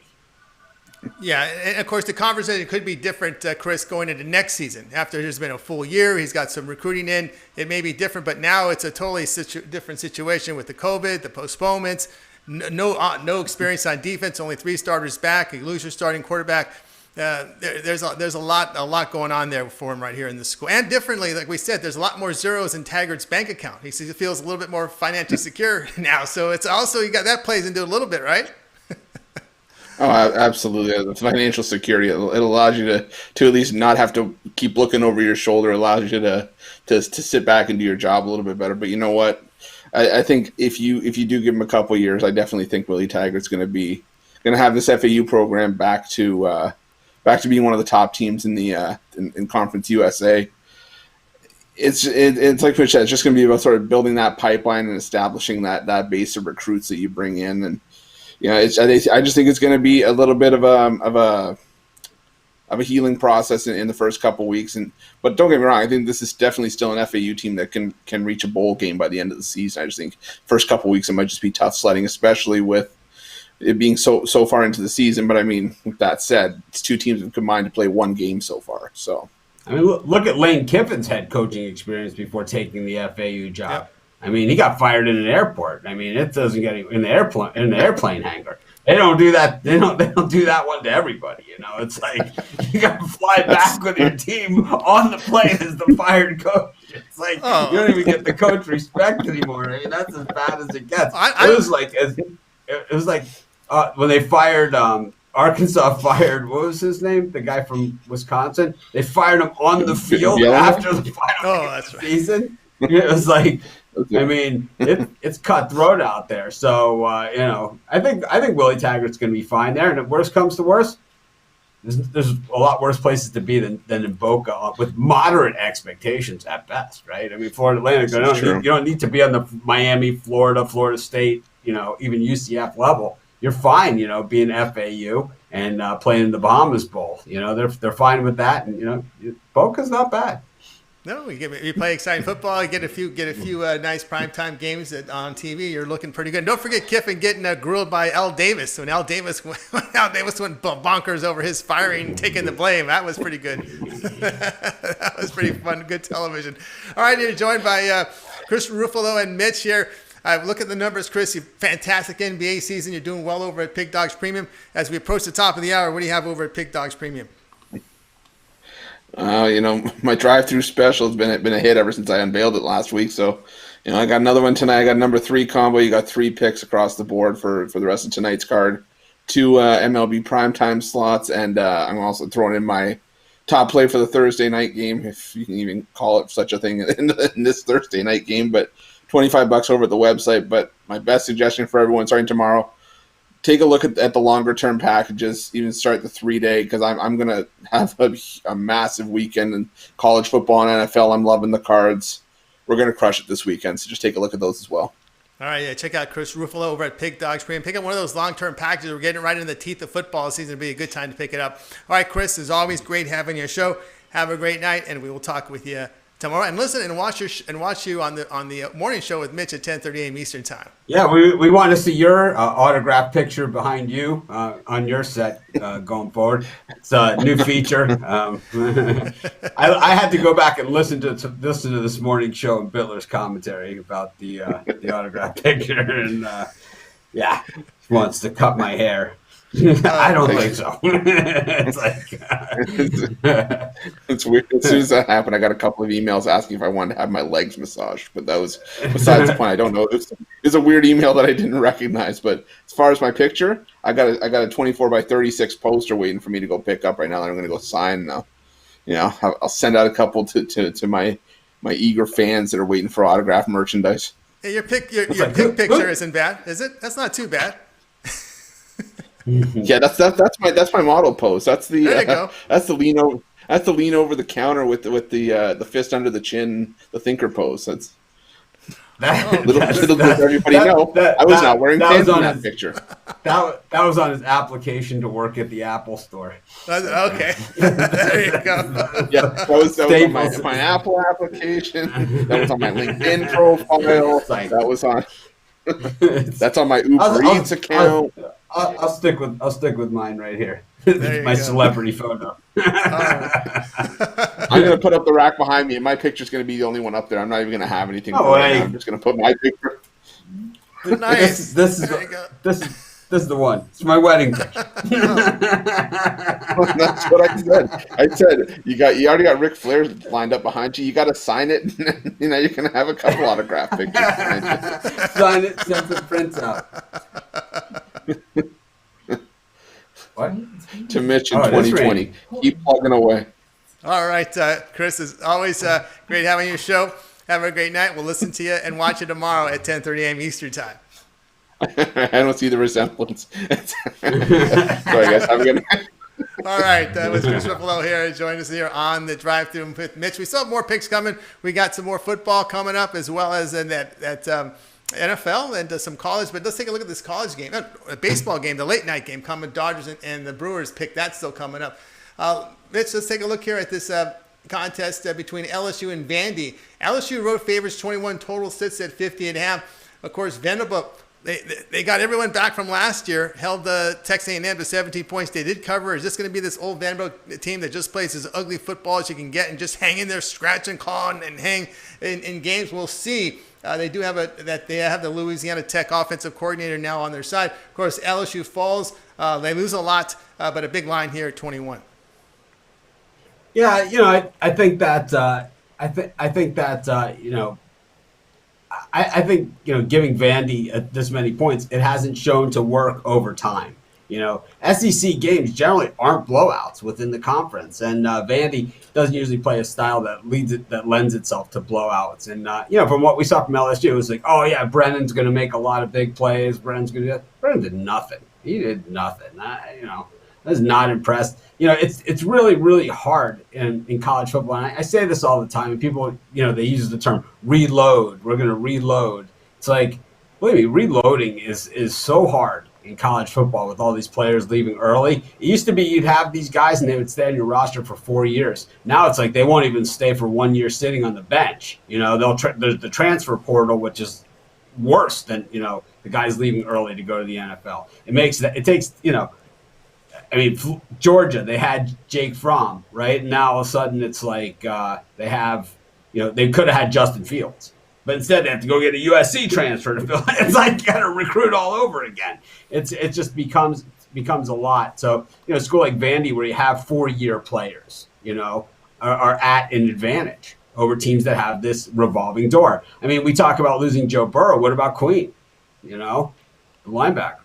Yeah, and of course the conversation could be different, Chris, going into next season. After there's been a full year, he's got some recruiting in. It may be different, but now it's a totally different situation with the COVID, the postponements, no experience on defense, only 3 starters back. You lose your starting quarterback. There's a lot going on there for him right here in the school. And differently, like we said, there's a lot more zeros in Taggart's bank account. He feels a little bit more financially secure now. So it's also, you got that plays into a little bit, right? Oh, absolutely. The financial security, it allows you to at least not have to keep looking over your shoulder. It allows you to sit back and do your job a little bit better. But you know what? I think if you do give him a couple of years, I definitely think Willie Taggart's going to have this FAU program back to being one of the top teams in the in Conference USA. It's like Mitch said, it's just going to be about sort of building that pipeline and establishing that base of recruits that you bring in. And I just think it's going to be a little bit of a healing process in the first couple of weeks. But don't get me wrong, I think this is definitely still an FAU team that can reach a bowl game by the end of the season. I just think first couple of weeks it might just be tough sledding, especially with it being so far into the season. But I mean, with that said, it's 2 teams have combined to play 1 game so far. So I mean, look at Lane Kiffin's head coaching experience before taking the FAU job. Yep. I mean, he got fired in an airport. I mean, it doesn't get in the airplane hangar. They don't do that. They don't do that one to everybody. It's like you got to fly back with your team on the plane as the fired coach. It's like you don't even get the coach respect anymore. I mean, that's as bad as it gets. It was like when they fired Arkansas fired, what was his name? The guy from Wisconsin. They fired him on the field after the final season. It was like, I mean, it's cutthroat out there. So I think Willie Taggart's going to be fine there. And if worst comes to worst, there's a lot worse places to be than in Boca with moderate expectations at best, right? I mean, Florida Atlantic, you don't need to be on the Miami, Florida State, even UCF level. You're fine, being FAU and playing in the Bahamas Bowl. They're fine with that, and Boca's not bad. No, you play exciting football. You get a few nice primetime games on TV. You're looking pretty good. And don't forget Kiffin getting grilled by Al Davis. When Al Davis went bonkers over his firing, taking the blame. That was pretty good. That was pretty fun. Good television. All right, you're joined by Chris Ruffalo and Mitch here. Look at the numbers, Chris. You fantastic NBA season. You're doing well over at Pig Dogs Premium. As we approach the top of the hour, what do you have over at Pig Dogs Premium? My drive-through special has been a hit ever since I unveiled it last week. So, I got another one tonight. I got number 3 combo. You got 3 picks across the board for the rest of tonight's card. 2 MLB primetime slots, and I'm also throwing in my top play for the Thursday night game, if you can even call it such a thing in this Thursday night game. But $25 over at the website. But my best suggestion for everyone starting tomorrow, take a look at the longer term packages, even start the 3-day, because I'm going to have a massive weekend in college football and NFL. I'm loving the cards. We're going to crush it this weekend, so just take a look at those as well. All right, yeah, check out Chris Ruffalo over at Pig Dogs Premium. Pick up one of those long-term packages. We're getting right into the teeth of football season. It'll be a good time to pick it up. All right, Chris, it's always great having your show. Have a great night, and we will talk with you tomorrow. And listen and watch you on the morning show with Mitch at 10:30 a.m. Eastern Time. Yeah, we want to see your autographed picture behind you on your set going forward. It's a new feature. I had to go back and listen to this morning show and Bittler's commentary about the autographed picture, and he wants to cut my hair. I don't think so. It's like it's weird. As soon as that happened, I got a couple of emails asking if I wanted to have my legs massaged. But that was besides the point. I don't know. It's a weird email that I didn't recognize. But as far as my picture, I got a 24 by 36 poster waiting for me to go pick up right now. That I'm going to go sign now. I'll send out a couple to my eager fans that are waiting for autograph merchandise. Hey, your pick picture isn't bad, is it? That's not too bad. Yeah, that's my model pose. That's the there you go. That's the lean over. That's the lean over the counter with the fist under the chin, the thinker pose. That's little does everybody know. I was not wearing pants in that picture. That was on his application to work at the Apple store. Okay, there you go. Yeah, that was on my Apple application. That was on my LinkedIn profile. That was on. That's on my Uber Eats account. I'll stick with mine right here. My celebrity photo. I'm gonna put up the rack behind me, and my picture's gonna be the only one up there. I'm not even gonna have anything. I'm just gonna put my picture. Nice. This is the one. It's my wedding picture. That's what I said. I said you already got Ric Flair lined up behind you. You got to sign it. And, you're gonna have a couple autograph pictures. Sign it. Send the prints out. What? To Mitch in 2020. Keep plugging away. All right, Chris, it's always great having your show. Have a great night. We'll listen to you and watch you tomorrow at 10:30 a.m. Eastern Time. I don't see the resemblance. Sorry, guys. Have a good night. All right, that was Chris Ruffalo here. Join us here on the drive-thru with Mitch. We still have more picks coming. We got some more football coming up, as well as in that NFL and some college. But let's take a look at this college game, a baseball game, the late night game coming. Dodgers and the Brewers pick. That's still coming up. Mitch, let's take a look here at this contest between LSU and Vandy. LSU road favorites 21, total sits at 50.5. Of course, Vanderbilt. They got everyone back from last year, held the Texas A&M to 17 points. They did cover. Is this going to be this old Vanderbilt team that just plays as ugly football as you can get and just hang in there, scratch and claw and hang in games? We'll see. They do have the Louisiana Tech offensive coordinator now on their side. Of course, LSU falls. They lose a lot, but a big line here at 21. Yeah, I think that I think giving Vandy this many points, it hasn't shown to work over time. SEC games generally aren't blowouts within the conference, and Vandy doesn't usually play a style that lends itself to blowouts. And from what we saw from LSU, it was like, oh yeah, Brennan's going to make a lot of big plays. Brennan did nothing. He did nothing. I was not impressed. It's really, really hard in college football. And I say this all the time, and people, they use the term reload. We're going to reload. It's like, believe me, reloading is so hard in college football with all these players leaving early. It used to be you'd have these guys and they would stay on your roster for 4 years. Now it's like they won't even stay for 1 year sitting on the bench. There's the transfer portal, which is worse than, the guys leaving early to go to the NFL. It takes Georgia, they had Jake Fromm, right? And now all of a sudden it's like they have, they could have had Justin Fields. But instead they have to go get a USC transfer to fill. It's like you got to recruit all over again. It just becomes a lot. So, a school like Vandy where you have 4-year players, are at an advantage over teams that have this revolving door. We talk about losing Joe Burrow. What about Queen? The linebacker.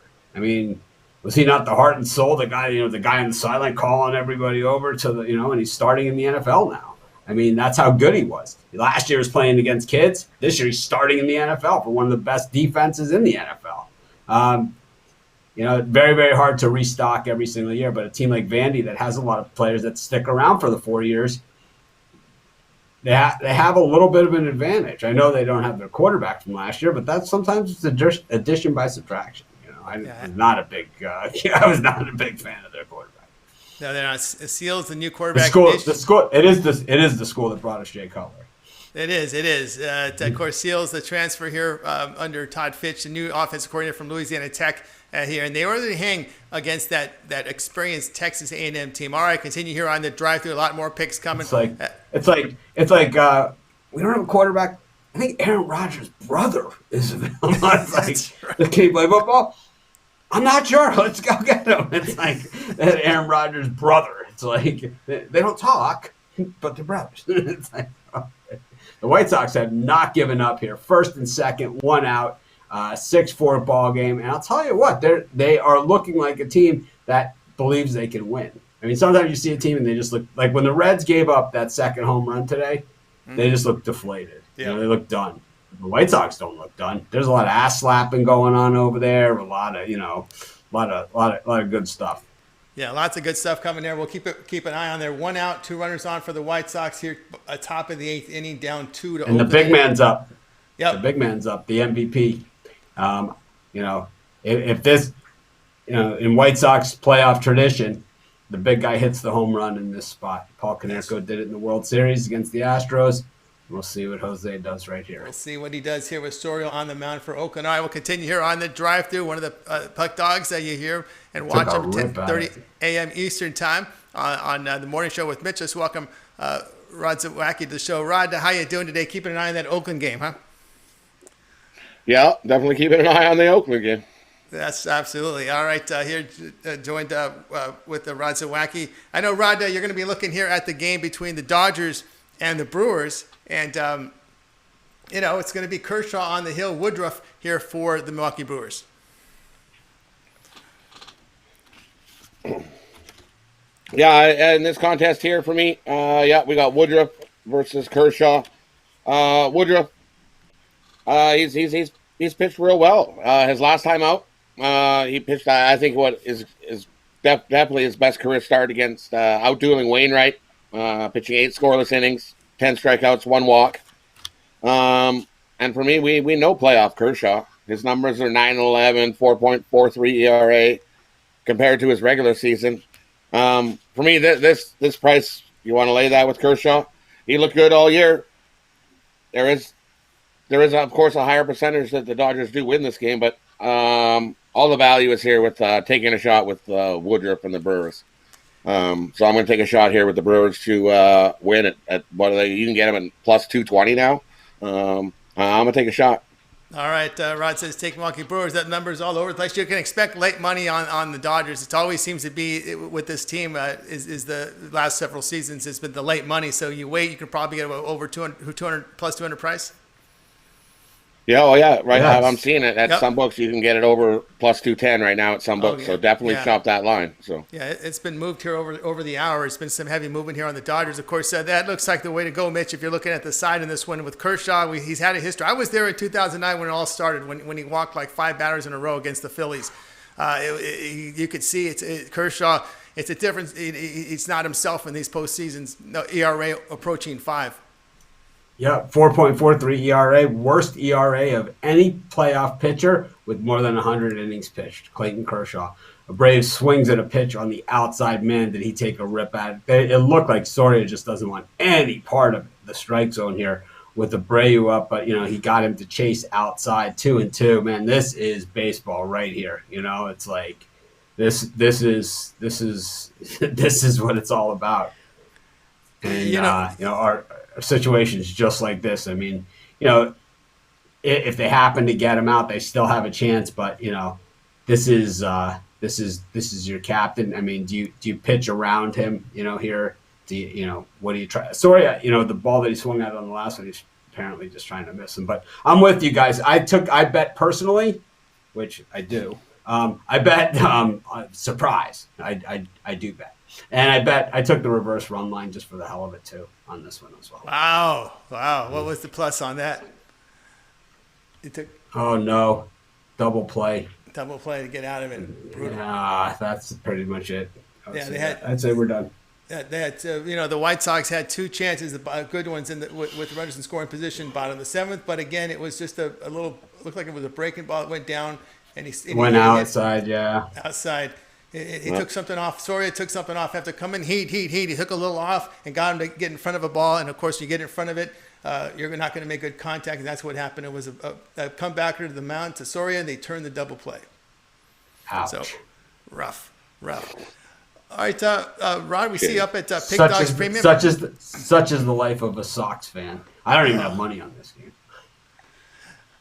Was he not the heart and soul, the guy on the sideline calling everybody over to the, and he's starting in the NFL now. That's how good he was. Last year he was playing against kids. This year he's starting in the NFL for one of the best defenses in the NFL. Very, very hard to restock every single year, but a team like Vandy that has a lot of players that stick around for the 4 years, they have a little bit of an advantage. I know they don't have their quarterback from last year, but that's sometimes it's addition by subtraction. I was not a big fan of their quarterback. No, they're not. Seals the new quarterback. It is the school that brought us Jay Cutler. It is. Of course, Seals the transfer here under Todd Fitch, the new offensive coordinator from Louisiana Tech here, and they already hang against that experienced Texas A&M team. All right, continue here on the drive-through. A lot more picks coming. It's like we don't have a quarterback. I think Aaron Rodgers' brother is available. It's like, right. Can he play football? I'm not sure. Let's go get him. It's like Aaron Rodgers' brother. It's like they don't talk, but they're brothers. It's like, okay. The White Sox have not given up here. First and second, 1 out, 6-4 ball game. And I'll tell you what, they are looking like a team that believes they can win. I mean, sometimes you see a team and they just look like when the Reds gave up that second home run today, they just look deflated. Yeah. They look done. The White Sox don't look done. There's a lot of ass slapping going on over there. A lot of, a lot of good stuff. Yeah, lots of good stuff coming there. We'll keep an eye on there. 1 out, 2 runners on for the White Sox here, top of the 8th inning, down 2 to. And the big man's up. Yep. The big man's up. The MVP. If this, in White Sox playoff tradition, the big guy hits the home run in this spot. Paul Konerko did it in the World Series against the Astros. We'll see what Jose does right here. We'll see what he does here with Soria on the mound for Oakland. All right, we'll continue here on the drive-through, one of the puck dogs that you hear and watch them 10:30 a.m. Eastern time on the morning show with Mitch. Let's welcome Rod Zawacki to the show. Rod, how you doing today? Keeping an eye on that Oakland game, huh? Yeah, definitely keeping an eye on the Oakland game. That's absolutely. All right, here joined with Rod Zawacki. I know, Rod, you're going to be looking here at the game between the Dodgers and the Brewers. And, it's going to be Kershaw on the hill, Woodruff here for the Milwaukee Brewers. Yeah, in this contest here for me, we got Woodruff versus Kershaw. Woodruff, he's pitched real well. His last time out, he pitched, I think, what is definitely his best career start against outdueling Wainwright, pitching 8 scoreless innings, 10 strikeouts, 1 walk. And for me, we know playoff Kershaw. His numbers are 9-11, 4.43 ERA compared to his regular season. For me, this price, you want to lay that with Kershaw? He looked good all year. There is, of course, a higher percentage that the Dodgers do win this game, but all the value is here with taking a shot with Woodruff and the Brewers. So I'm going to take a shot here with the Brewers to win at what are they? You can get them at plus 220 now. I'm going to take a shot. All right, Rod says take Milwaukee Brewers. That number's all over the place. You can expect late money on the Dodgers. It always seems to be with this team is the last several seasons. It's been the late money. So you wait, you can probably get over 200 plus 200 price. Yeah, oh yeah, right. Yes. I'm seeing it at some books. You can get it over plus 210 right now at some books. So definitely shop that line. So yeah, it's been moved here over the hour. It's been some heavy movement here on the Dodgers. Of course, that looks like the way to go, Mitch. If you're looking at the side in this one with Kershaw, he's had a history. I was there in 2009 when it all started. When he walked like 5 batters in a row against the Phillies, you could see Kershaw. It's a difference. It's not himself in these postseasons. No, ERA approaching 5. Yeah, 4.43 ERA, worst ERA of any playoff pitcher with more than 100 innings pitched. Clayton Kershaw. A Braves swings at a pitch on the outside. Man, did he take a rip at it. It looked like Soria just doesn't want any part of the strike zone here with Abreu up, but, he got him to chase outside 2-2. Man, this is baseball right here. It's like this is what it's all about. And, our situations just like this. I mean, if they happen to get him out, they still have a chance. But this is your captain. I mean, do you pitch around him? Here, what do you try? Soria, the ball that he swung at on the last one, he's apparently just trying to miss him. But I'm with you guys. I bet personally, which I do. I bet surprise. I do bet. And I took the reverse run line just for the hell of it, too, on this one as well. Wow. What was the plus on that? Oh, no. Double play to get out of it. Brutal. Yeah, that's pretty much it. I'd say we're done. They had, the White Sox had 2 chances, good ones with runners in scoring position, bottom of the 7th. But again, it was just a little, looked like it was a breaking ball. It went down. And he went outside, yeah. Outside. He took something off. Soria took something off. After coming heat. He took a little off and got him to get in front of a ball. And, of course, you get in front of it, you're not going to make good contact. And that's what happened. It was a comebacker to the mound to Soria, and they turned the double play. Ouch. So, rough. All right, Rod, we see you up at Pig Dogs Premium. Such is the life of a Sox fan. I don't even have money on this game.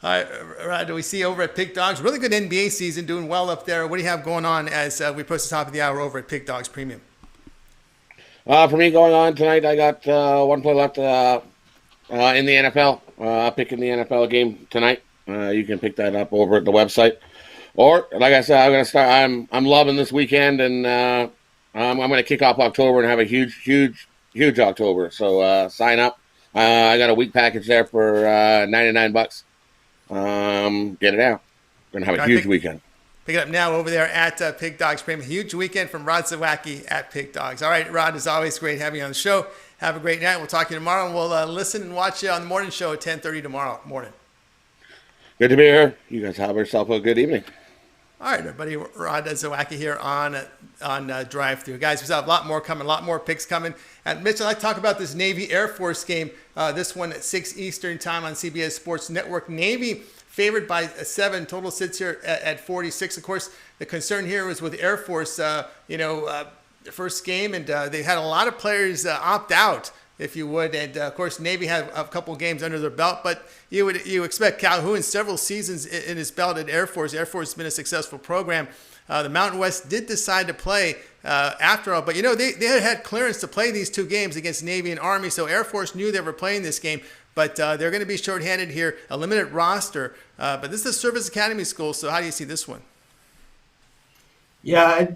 All right, Rod, do we see over at Pick Dogs? Really good NBA season, doing well up there. What do you have going on as we approach the top of the hour over at Pick Dogs Premium? For me going on tonight, I got one play left in the NFL. Picking the NFL game tonight. You can pick that up over at the website. Or, like I said, I'm gonna start. I'm loving this weekend, and I'm gonna kick off October and have a huge October. So sign up. I got a week package there for $99. Get it out. We're gonna have a huge weekend. Pick it up now over there at Pig Dogs Premium. Huge weekend from Rod Zawacki at Pig Dogs. All right, Rod, as always, great having you on the show. Have a great night. We'll talk to you tomorrow, and we'll listen and watch you on the morning show at 10:30 tomorrow morning. Good to be here. You guys have yourself a good evening. All right, everybody. Rod Zawacki here on Drive Thru. Guys, we have a lot more coming, a lot more picks coming. And Mitch, I'd like to talk about this Navy Air Force game. This one at 6 Eastern time on CBS Sports Network. Navy favored by 7. Total sits here at 46. Of course, the concern here was with Air Force, the first game, and they had a lot of players opt out, if you would. And, of course, Navy had a couple games under their belt, but you expect Calhoun several seasons in his belt at Air Force. Air Force has been a successful program. The Mountain West did decide to play after all, but, they had clearance to play these 2 games against Navy and Army, so Air Force knew they were playing this game, but they're going to be shorthanded here, a limited roster. But this is a service academy school, so how do you see this one? Yeah,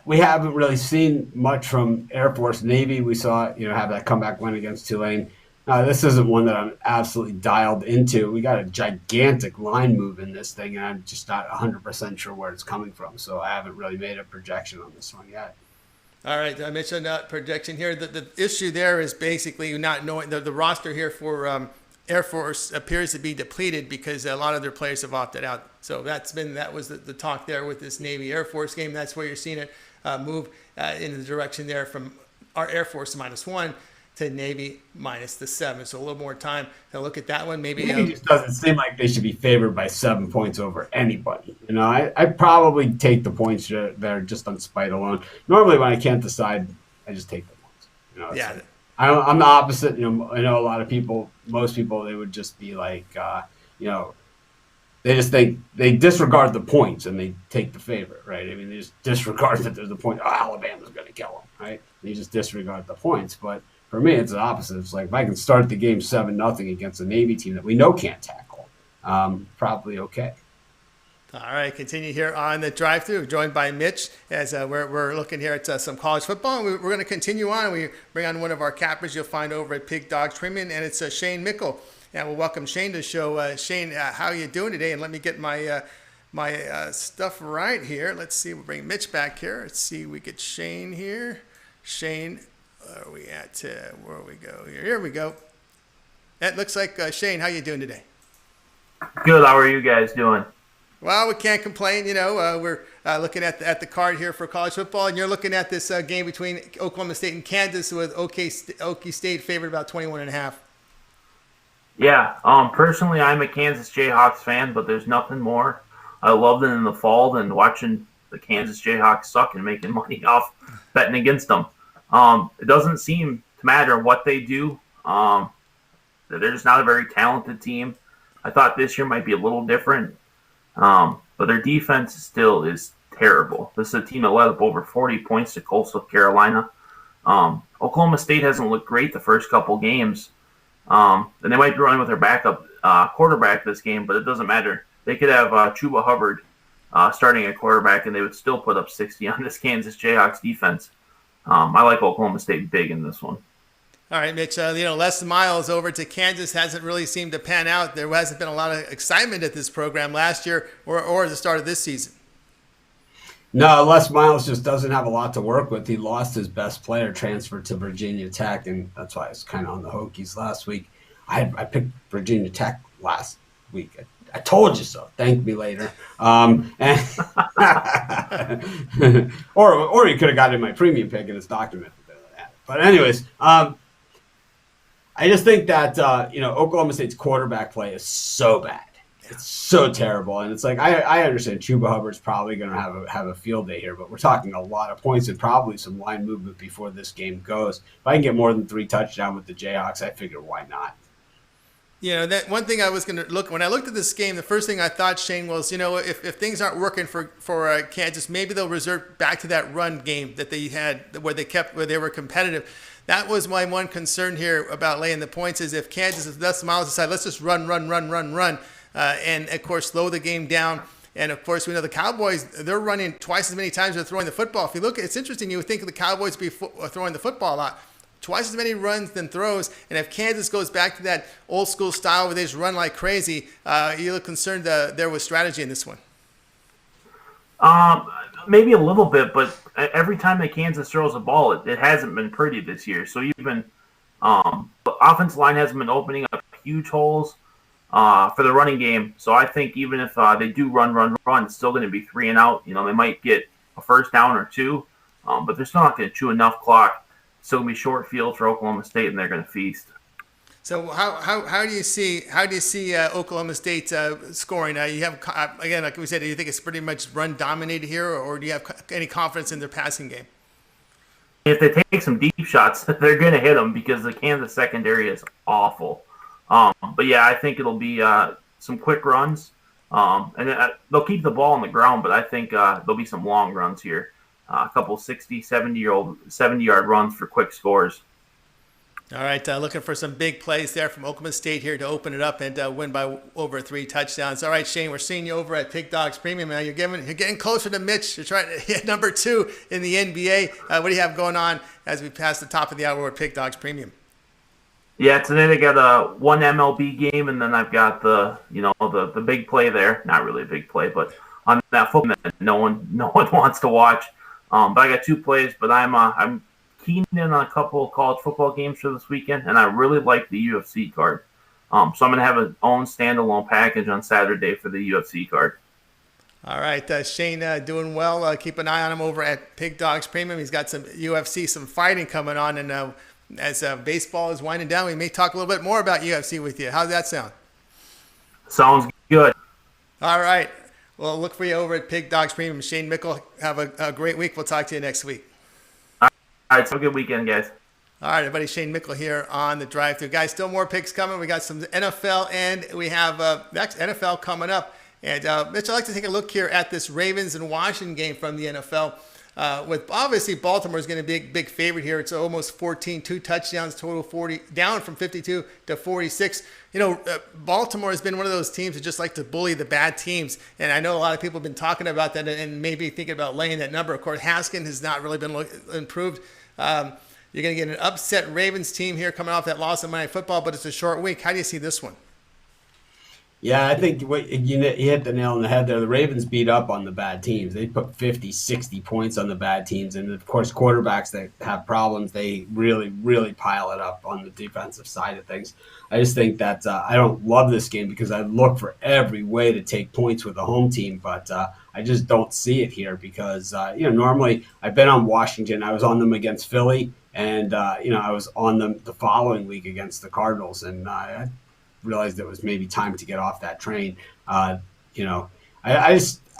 we haven't really seen much from Air Force. Navy, we saw, have that comeback win against Tulane. This isn't one that I'm absolutely dialed into. We got a gigantic line move in this thing, and I'm just not 100% sure where it's coming from. So I haven't really made a projection on this one yet. All right, I mentioned projection here. The issue there is basically not knowing the roster here for Air Force appears to be depleted because a lot of their players have opted out. So that was the talk there with this Navy Air Force game. That's where you're seeing it move in the direction there from our Air Force -1 to Navy -7. So a little more time to look at that one. Maybe it just doesn't seem like they should be favored by 7 points over anybody. I probably take the points there just on spite alone. Normally when I can't decide, I just take the points. Yeah. Like, I'm the opposite. I know a lot of people, most people, they would just be like, they just think they disregard the points and they take the favorite, right? I mean, they just disregard that there's a point. Oh, Alabama's going to kill them, right? They just disregard the points. But for me, it's the opposite. It's like if I can start the game 7-0 against a Navy team that we know can't tackle, probably okay. All right, continue here on the drive-thru, joined by Mitch as we're looking here at some college football. And we're going to continue on. We bring on one of our cappers you'll find over at Pig Dogs Premium, and it's Shane Mickel. And we'll welcome Shane to the show. Shane, how are you doing today? And let me get my stuff right here. Let's see. We'll bring Mitch back here. Let's see. We get Shane here. Shane, where are we at? Where we go here? Here we go. That looks like Shane. How you doing today? Good. How are you guys doing? Well, we can't complain. We're looking at the card here for college football, and you're looking at this game between Oklahoma State and Kansas with Okie State favored about 21.5. Yeah. Personally, I'm a Kansas Jayhawks fan, but there's nothing more I love them in the fall than watching the Kansas Jayhawks suck and making money off betting against them. It doesn't seem to matter what they do. They're just not a very talented team. I thought this year might be a little different. But their defense still is terrible. This is a team that led up over 40 points to Coastal Carolina. Oklahoma State hasn't looked great the first couple games. And they might be running with their backup quarterback this game, but it doesn't matter. They could have Chuba Hubbard starting at quarterback, and they would still put up 60 on this Kansas Jayhawks defense. I like Oklahoma State big in this one. All right, Mitch, Les Miles over to Kansas hasn't really seemed to pan out. There hasn't been a lot of excitement at this program last year or at the start of this season. No, Les Miles just doesn't have a lot to work with. He lost his best player, transferred to Virginia Tech, and that's why I was kind of on the Hokies last week. I picked Virginia Tech last week. I told you so. Thank me later. Or you could have gotten my premium pick and it's documented. But anyways, I just think that Oklahoma State's quarterback play is so bad. It's so terrible, and it's like I understand Chuba Hubbard's probably going to have a field day here, but we're talking a lot of points and probably some line movement before this game goes. If I can get more than 3 touchdowns with the Jayhawks, I figure why not. That one thing I was going to look when I looked at this game. The first thing I thought, Shane, was if things aren't working for Kansas, maybe they'll resort back to that run game that they had where they were competitive. That was my one concern here about laying the points is if Kansas is less miles aside, let's just run, and of course slow the game down. And of course, we know the Cowboys, they're running twice as many times as they're throwing the football. If you look, it's interesting. You would think the Cowboys would be throwing the football a lot. Twice as many runs than throws. And if Kansas goes back to that old school style where they just run like crazy, you look concerned there was strategy in this one. Maybe a little bit, but every time that Kansas throws a ball, it hasn't been pretty this year. So even the offensive line hasn't been opening up huge holes for the running game. So I think even if they do run, it's still going to be 3 and out. They might get a first down or two, but they're still not going to chew enough clock. Still going to be short field for Oklahoma State, and they're going to feast. So how do you see Oklahoma State scoring? You have again, like we said, do you think it's pretty much run dominated here, or do you have any confidence in their passing game? If they take some deep shots, they're going to hit them because the Kansas secondary is awful. But yeah, I think it'll be some quick runs, and they'll keep the ball on the ground. But I think there'll be some long runs here, a couple 60, 70-yard runs for quick scores. All right, looking for some big plays there from Oklahoma State here to open it up and win by over 3 touchdowns. All right, Shane, we're seeing you over at Pig Dogs Premium now. You're getting closer to Mitch. You're trying to hit number 2 in the NBA. What do you have going on as we pass the top of the hour at Pig Dogs Premium? Yeah, today they got one MLB game, and then I've got the big play there. Not really a big play, but on that football that no one wants to watch. But I got 2 plays, but I'm keying in on a couple of college football games for this weekend, and I really like the UFC card. So I'm going to have an own standalone package on Saturday for the UFC card. All right, Shane doing well. Keep an eye on him over at Pig Dogs Premium. He's got some UFC, some fighting coming on, and as baseball is winding down, we may talk a little bit more about UFC with you. How's that sound? Sounds good. All right. Well, look for you over at Pig Dogs Premium. Shane Mickel, have a great week. We'll talk to you next week. All right, so have a good weekend, guys. All right, everybody. Shane Mickel here on the drive-thru. Guys, still more picks coming. We got some NFL, and we have next NFL coming up. And, Mitch, I'd like to take a look here at this Ravens and Washington game from the NFL. With obviously Baltimore is going to be a big favorite here. It's almost 14, 2 touchdowns, total 40, down from 52 to 46. Baltimore has been one of those teams that just like to bully the bad teams. And I know a lot of people have been talking about that and maybe thinking about laying that number. Of course, Haskins has not really been improved. You're going to get an upset Ravens team here coming off that loss in Monday Night Football, but it's a short week. How do you see this one? Yeah, I think you hit the nail on the head there. The Ravens beat up on the bad teams. They put 50, 60 points on the bad teams. And, of course, quarterbacks that have problems, they really, really pile it up on the defensive side of things. I just think that I don't love this game because I look for every way to take points with a home team, but I just don't see it here because, normally I've been on Washington. I was on them against Philly, and, I was on them the following week against the Cardinals, and I realized it was maybe time to get off that train. I don't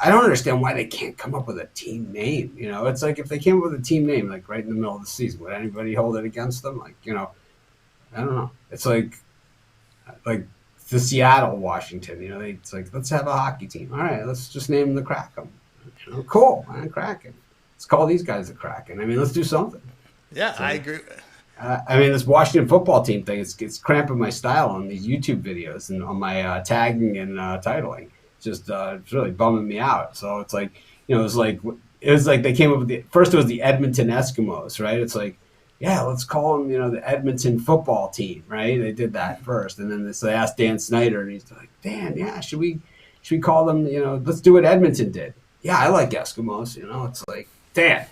understand why they can't come up with a team name. It's like if they came up with a team name, like right in the middle of the season, would anybody hold it against them? I don't know. It's like the Seattle Washington. It's like, let's have a hockey team. All right, let's just name them the Kraken. Cool, man, Kraken. Let's call these guys the Kraken. Let's do something. Yeah, so, I agree. This Washington football team thing, it's cramping my style on these YouTube videos and on my tagging and titling. It's really bumming me out. So it's like, it was like they came up with first it was the Edmonton Eskimos, right? It's like, yeah, let's call them, the Edmonton football team, right? They did that first. And then they asked Dan Snyder, and he's like, Dan, yeah, should we call them, let's do what Edmonton did. Yeah, I like Eskimos, it's like, Dan,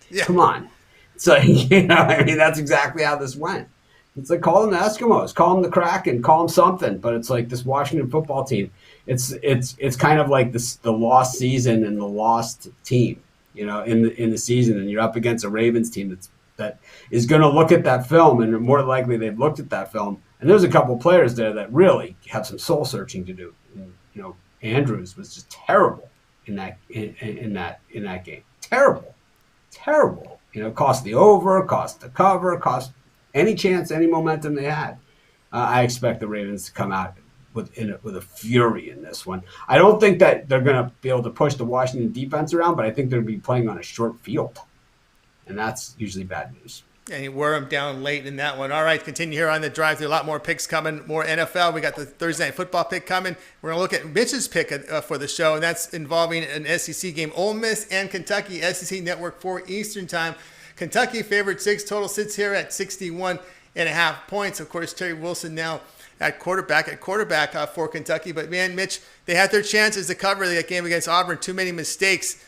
yeah. Come on. So, that's exactly how this went. It's like, call them the Eskimos, call them the Kraken, call them something. But it's like this Washington football team. It's kind of like the lost season and the lost team, in the season. And you're up against a Ravens team that is going to look at that film, and more likely they've looked at that film. And there's a couple players there that really have some soul searching to do. And, Andrews was just terrible in that game. Terrible. Cost the over, cost the cover, cost any chance, any momentum they had. I expect the Ravens to come out with a fury in this one. I don't think that they're going to be able to push the Washington defense around, but I think they're going to be playing on a short field, and that's usually bad news. And he wore him down late in that one. All right, continue here on the drive. There are a lot more picks coming, more NFL. We got the Thursday Night Football pick coming. We're going to look at Mitch's pick for the show, and that's involving an SEC game. Ole Miss and Kentucky, SEC Network 4 Eastern Time. Kentucky favored 6. Total sits here at 61.5 points. Of course, Terry Wilson now at quarterback for Kentucky. But, man, Mitch, they had their chances to cover that game against Auburn. Too many mistakes.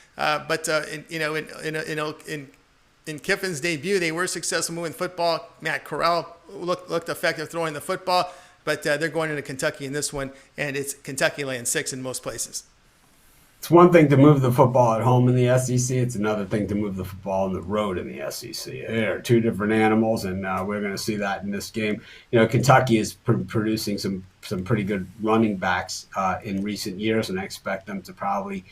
In Kiffin's debut, they were successful moving the football. Matt Corral looked effective throwing the football, but they're going into Kentucky in this one, and it's Kentucky laying 6 in most places. It's one thing to move the football at home in the SEC. It's another thing to move the football on the road in the SEC. They're two different animals, and we're going to see that in this game. Kentucky is producing some pretty good running backs in recent years, and I expect them to probably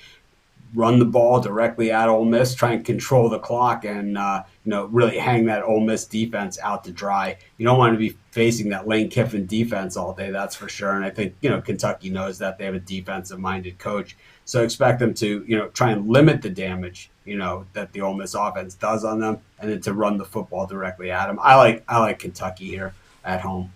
run the ball directly at Ole Miss, try and control the clock, and really hang that Ole Miss defense out to dry. You don't want to be facing that Lane Kiffin defense all day, that's for sure. And I think Kentucky knows that. They have a defensive-minded coach, so expect them to try and limit the damage that the Ole Miss offense does on them, and then to run the football directly at them. I like Kentucky here at home.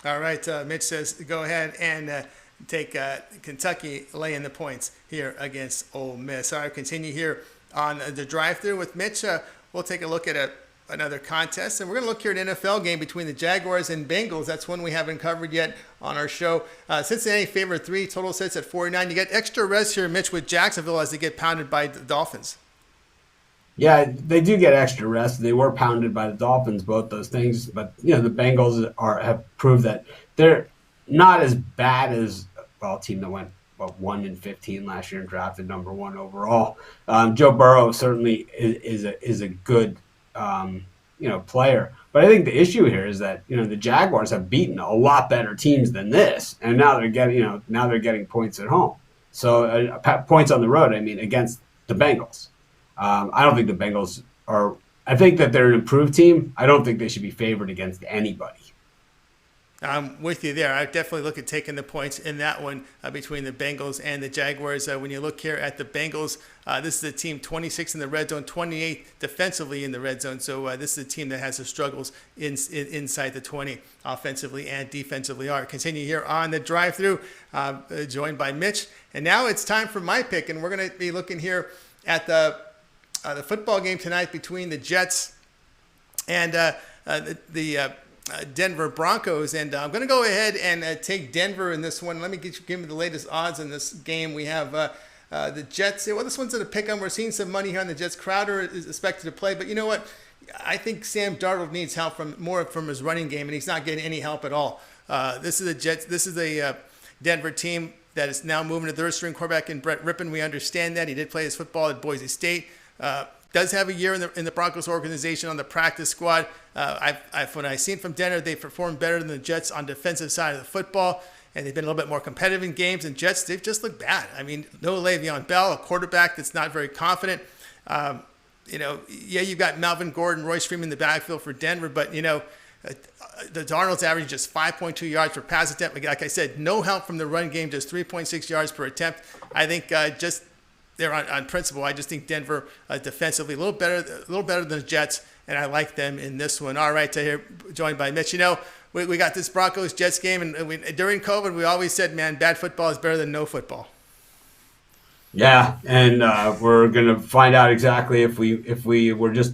All right, Mitch says go ahead and take Kentucky laying the points here against Ole Miss. All right, continue here on the drive-thru with Mitch. We'll take a look at another contest, and we're going to look here at an NFL game between the Jaguars and Bengals. That's one we haven't covered yet on our show. Cincinnati favored 3, total sits at 49. You get extra rest here, Mitch, with Jacksonville as they get pounded by the Dolphins. Yeah, they do get extra rest. They were pounded by the Dolphins, both those things. But, the Bengals have proved that they're not as bad as a team that went 1-15 last year and drafted number 1 overall. Joe Burrow certainly is a good player, but I think the issue here is that the Jaguars have beaten a lot better teams than this, and now they're getting points at home. So points on the road. I mean, against the Bengals. I don't think the Bengals are. I think that they're an improved team. I don't think they should be favored against anybody. I'm with you there. I definitely look at taking the points in that one between the Bengals and the Jaguars. When you look here at the Bengals, this is a team 26 in the red zone, 28 defensively in the red zone. So this is a team that has the struggles inside the 20 offensively and defensively. All right, continue here on the drive-thru, joined by Mitch. And now it's time for my pick, and we're going to be looking here at the football game tonight between the Jets and the Denver Broncos, and I'm going to go ahead and take Denver in this one. Let me give me the latest odds in this game. We have the Jets here. Well, this one's at a pick 'em. We're seeing some money here on the Jets. Crowder is expected to play, but you know what? I think Sam Darnold needs help more from his running game, and he's not getting any help at all. This is the Jets. This is a Denver team that is now moving to third-string quarterback in Brett Rippon. We understand that. He did play his football at Boise State. Does have a year in the Broncos organization on the practice squad. When I've seen from Denver, they performed better than the Jets on defensive side of the football, and they've been a little bit more competitive in games. And Jets, they've just looked bad. I mean, no Le'Veon Bell, a quarterback that's not very confident. You've got Melvin Gordon, Royce Freeman in the backfield for Denver, but the Darnold's average just 5.2 yards per pass attempt. Like I said, no help from the run game, just 3.6 yards per attempt. I think they're on principle. I just think Denver defensively a little better than the Jets, and I like them in this one. All right, here joined by Mitch. We got this Broncos-Jets game, and during COVID, we always said, man, bad football is better than no football. Yeah, and we're gonna find out exactly if we were just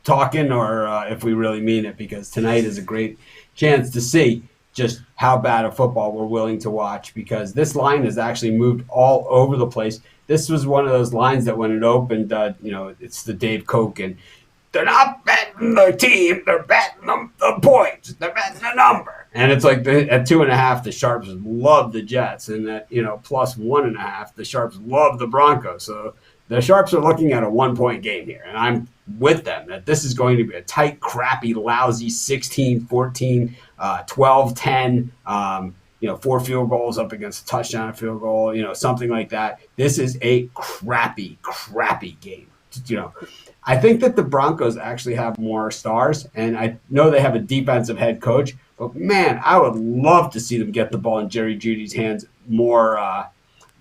talking or if we really mean it, because tonight is a great chance to see just how bad a football we're willing to watch, because this line has actually moved all over the place. This was one of those lines that when it opened, it's the Dave Koch, they're not betting the team, they're betting the points, they're betting the number. And it's like at 2.5, the Sharps love the Jets, and at plus 1.5, the Sharps love the Broncos. So the Sharps are looking at a 1-point game here, and I'm with them that this is going to be a tight, crappy, lousy 16-14, 12-10. 4 field goals up against a touchdown field goal, something like that. This is a crappy game. I think that the Broncos actually have more stars, and I know they have a defensive head coach, but man, I would love to see them get the ball in Jerry Jeudy's hands more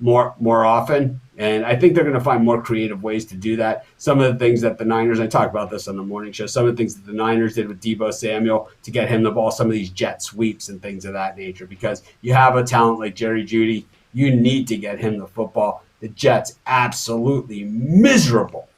often. And I think they're going to find more creative ways to do that. Some of the things that the Niners, I talked about this on the morning show, some of the things that the Niners did with Deebo Samuel to get him the ball, some of these jet sweeps and things of that nature, because you have a talent like Jerry Jeudy, you need to get him the football. The Jets absolutely miserable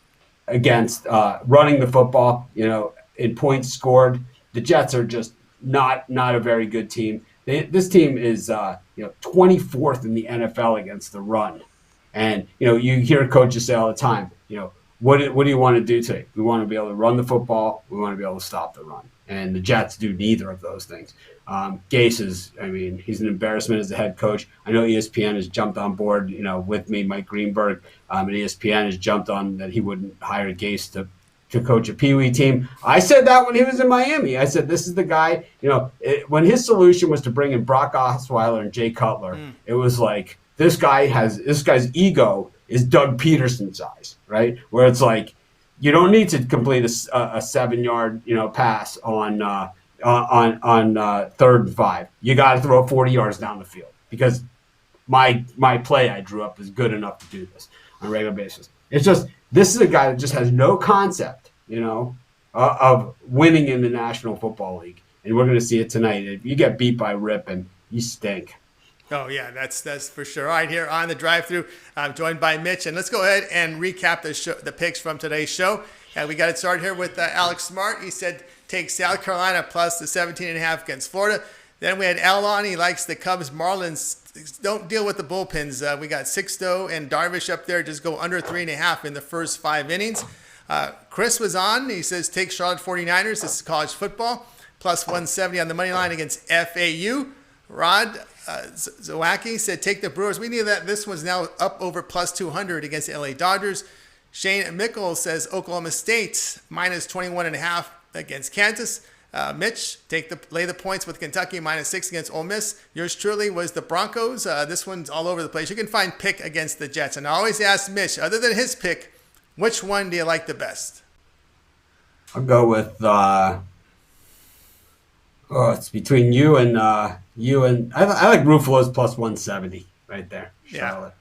against running the football, in points scored. The Jets are just not a very good team. This team is 24th in the NFL against the run. And, you hear coaches say all the time, what do you want to do today? We want to be able to run the football. We want to be able to stop the run. And the Jets do neither of those things. Gase he's an embarrassment as a head coach. I know ESPN has jumped on board, with me, Mike Greenberg, and ESPN has jumped on that he wouldn't hire Gase to coach a Pee Wee team. I said that when he was in Miami. I said, this is the guy, when his solution was to bring in Brock Osweiler and Jay Cutler, it was like, this guy's ego is Doug Peterson's size, right? Where it's like, you don't need to complete a 7-yard, pass on 3rd and 5. You got to throw it 40 yards down the field because my play I drew up is good enough to do this on a regular basis. It's just, this is a guy that just has no concept, of winning in the National Football League. And we're going to see it tonight. If you get beat by Ripon, you stink. Oh, yeah, that's for sure. All right, here on the drive-thru, I'm joined by Mitch. And let's go ahead and recap the picks from today's show. And we got it started here with Alex Smart. He said take South Carolina plus the 17.5 against Florida. Then we had Al on. He likes the Cubs. Marlins don't deal with the bullpens. We got Sixto and Darvish up there. Just go under 3.5 in the first 5 innings. Chris was on. He says take Charlotte 49ers. This is college football. Plus 170 on the money line against FAU. Rod Zawacki said take the Brewers. We knew that this was now up over plus 200 against the LA Dodgers. Shane Mickel says Oklahoma State minus 21.5 against Kansas. Mitch, lay the points with Kentucky minus 6 against Ole Miss. Yours truly was the Broncos. This one's all over the place. You can find pick against the Jets. And I always ask Mitch, other than his pick, which one do you like the best? I'll go with it's between you and I like Ruffalo's plus 170 right there. Charlotte.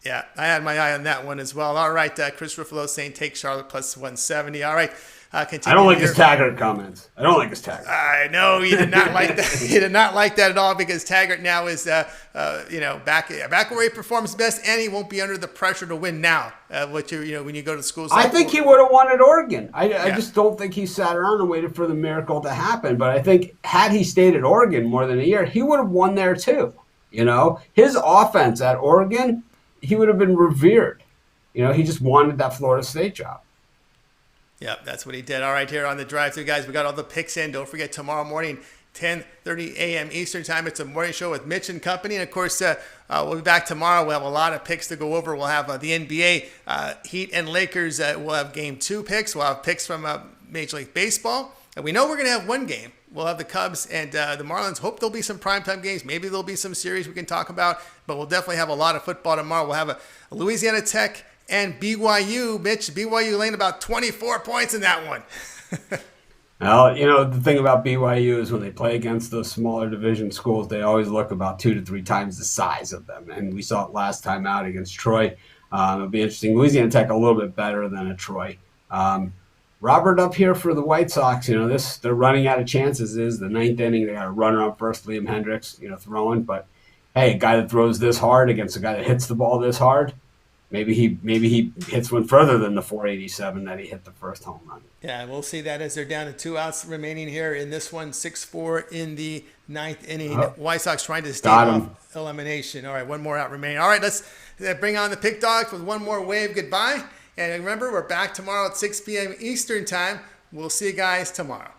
Yeah, I had my eye on that one as well. All right, Chris Ruffalo saying take Charlotte plus 170. All right, continue. I don't like his Taggart comments. I know he did not like that. He did not like that at all because Taggart now is, back where he performs best, and he won't be under the pressure to win now. When you go to school. I think he would have won at Oregon. I just don't think he sat around and waited for the miracle to happen. But I think had he stayed at Oregon more than a year, he would have won there too. His offense at Oregon, he would have been revered. He just wanted that Florida State job. Yep, that's what he did. All right, here on the drive-thru, guys, we got all the picks in. Don't forget, tomorrow morning, 10:30 a.m. Eastern Time. It's a morning show with Mitch and company. And, of course, we'll be back tomorrow. We'll have a lot of picks to go over. We'll have the NBA, Heat and Lakers. We'll have Game 2 picks. We'll have picks from Major League Baseball. And we know we're going to have one game. We'll have the Cubs and the Marlins. Hope there'll be some primetime games. Maybe there'll be some series we can talk about. But we'll definitely have a lot of football tomorrow. We'll have a Louisiana Tech and BYU. Mitch, BYU laying about 24 points in that one. Well, the thing about BYU is when they play against those smaller division schools, they always look about 2 to 3 times the size of them. And we saw it last time out against Troy. It'll be interesting. Louisiana Tech a little bit better than a Troy. Robert up here for the White Sox, they're running out of chances. This is the 9th inning. They got a runner on first, Liam Hendricks, throwing. But, hey, a guy that throws this hard against a guy that hits the ball this hard, maybe he hits one further than the 487 that he hit the first home run. Yeah, we'll see that as they're down to 2 outs remaining here in this one, 6-4 in the 9th inning. White Sox trying to stay off elimination. All right, one more out remaining. All right, let's bring on the Pick Dogs with one more wave goodbye. And remember, we're back tomorrow at 6 p.m. Eastern Time. We'll see you guys tomorrow.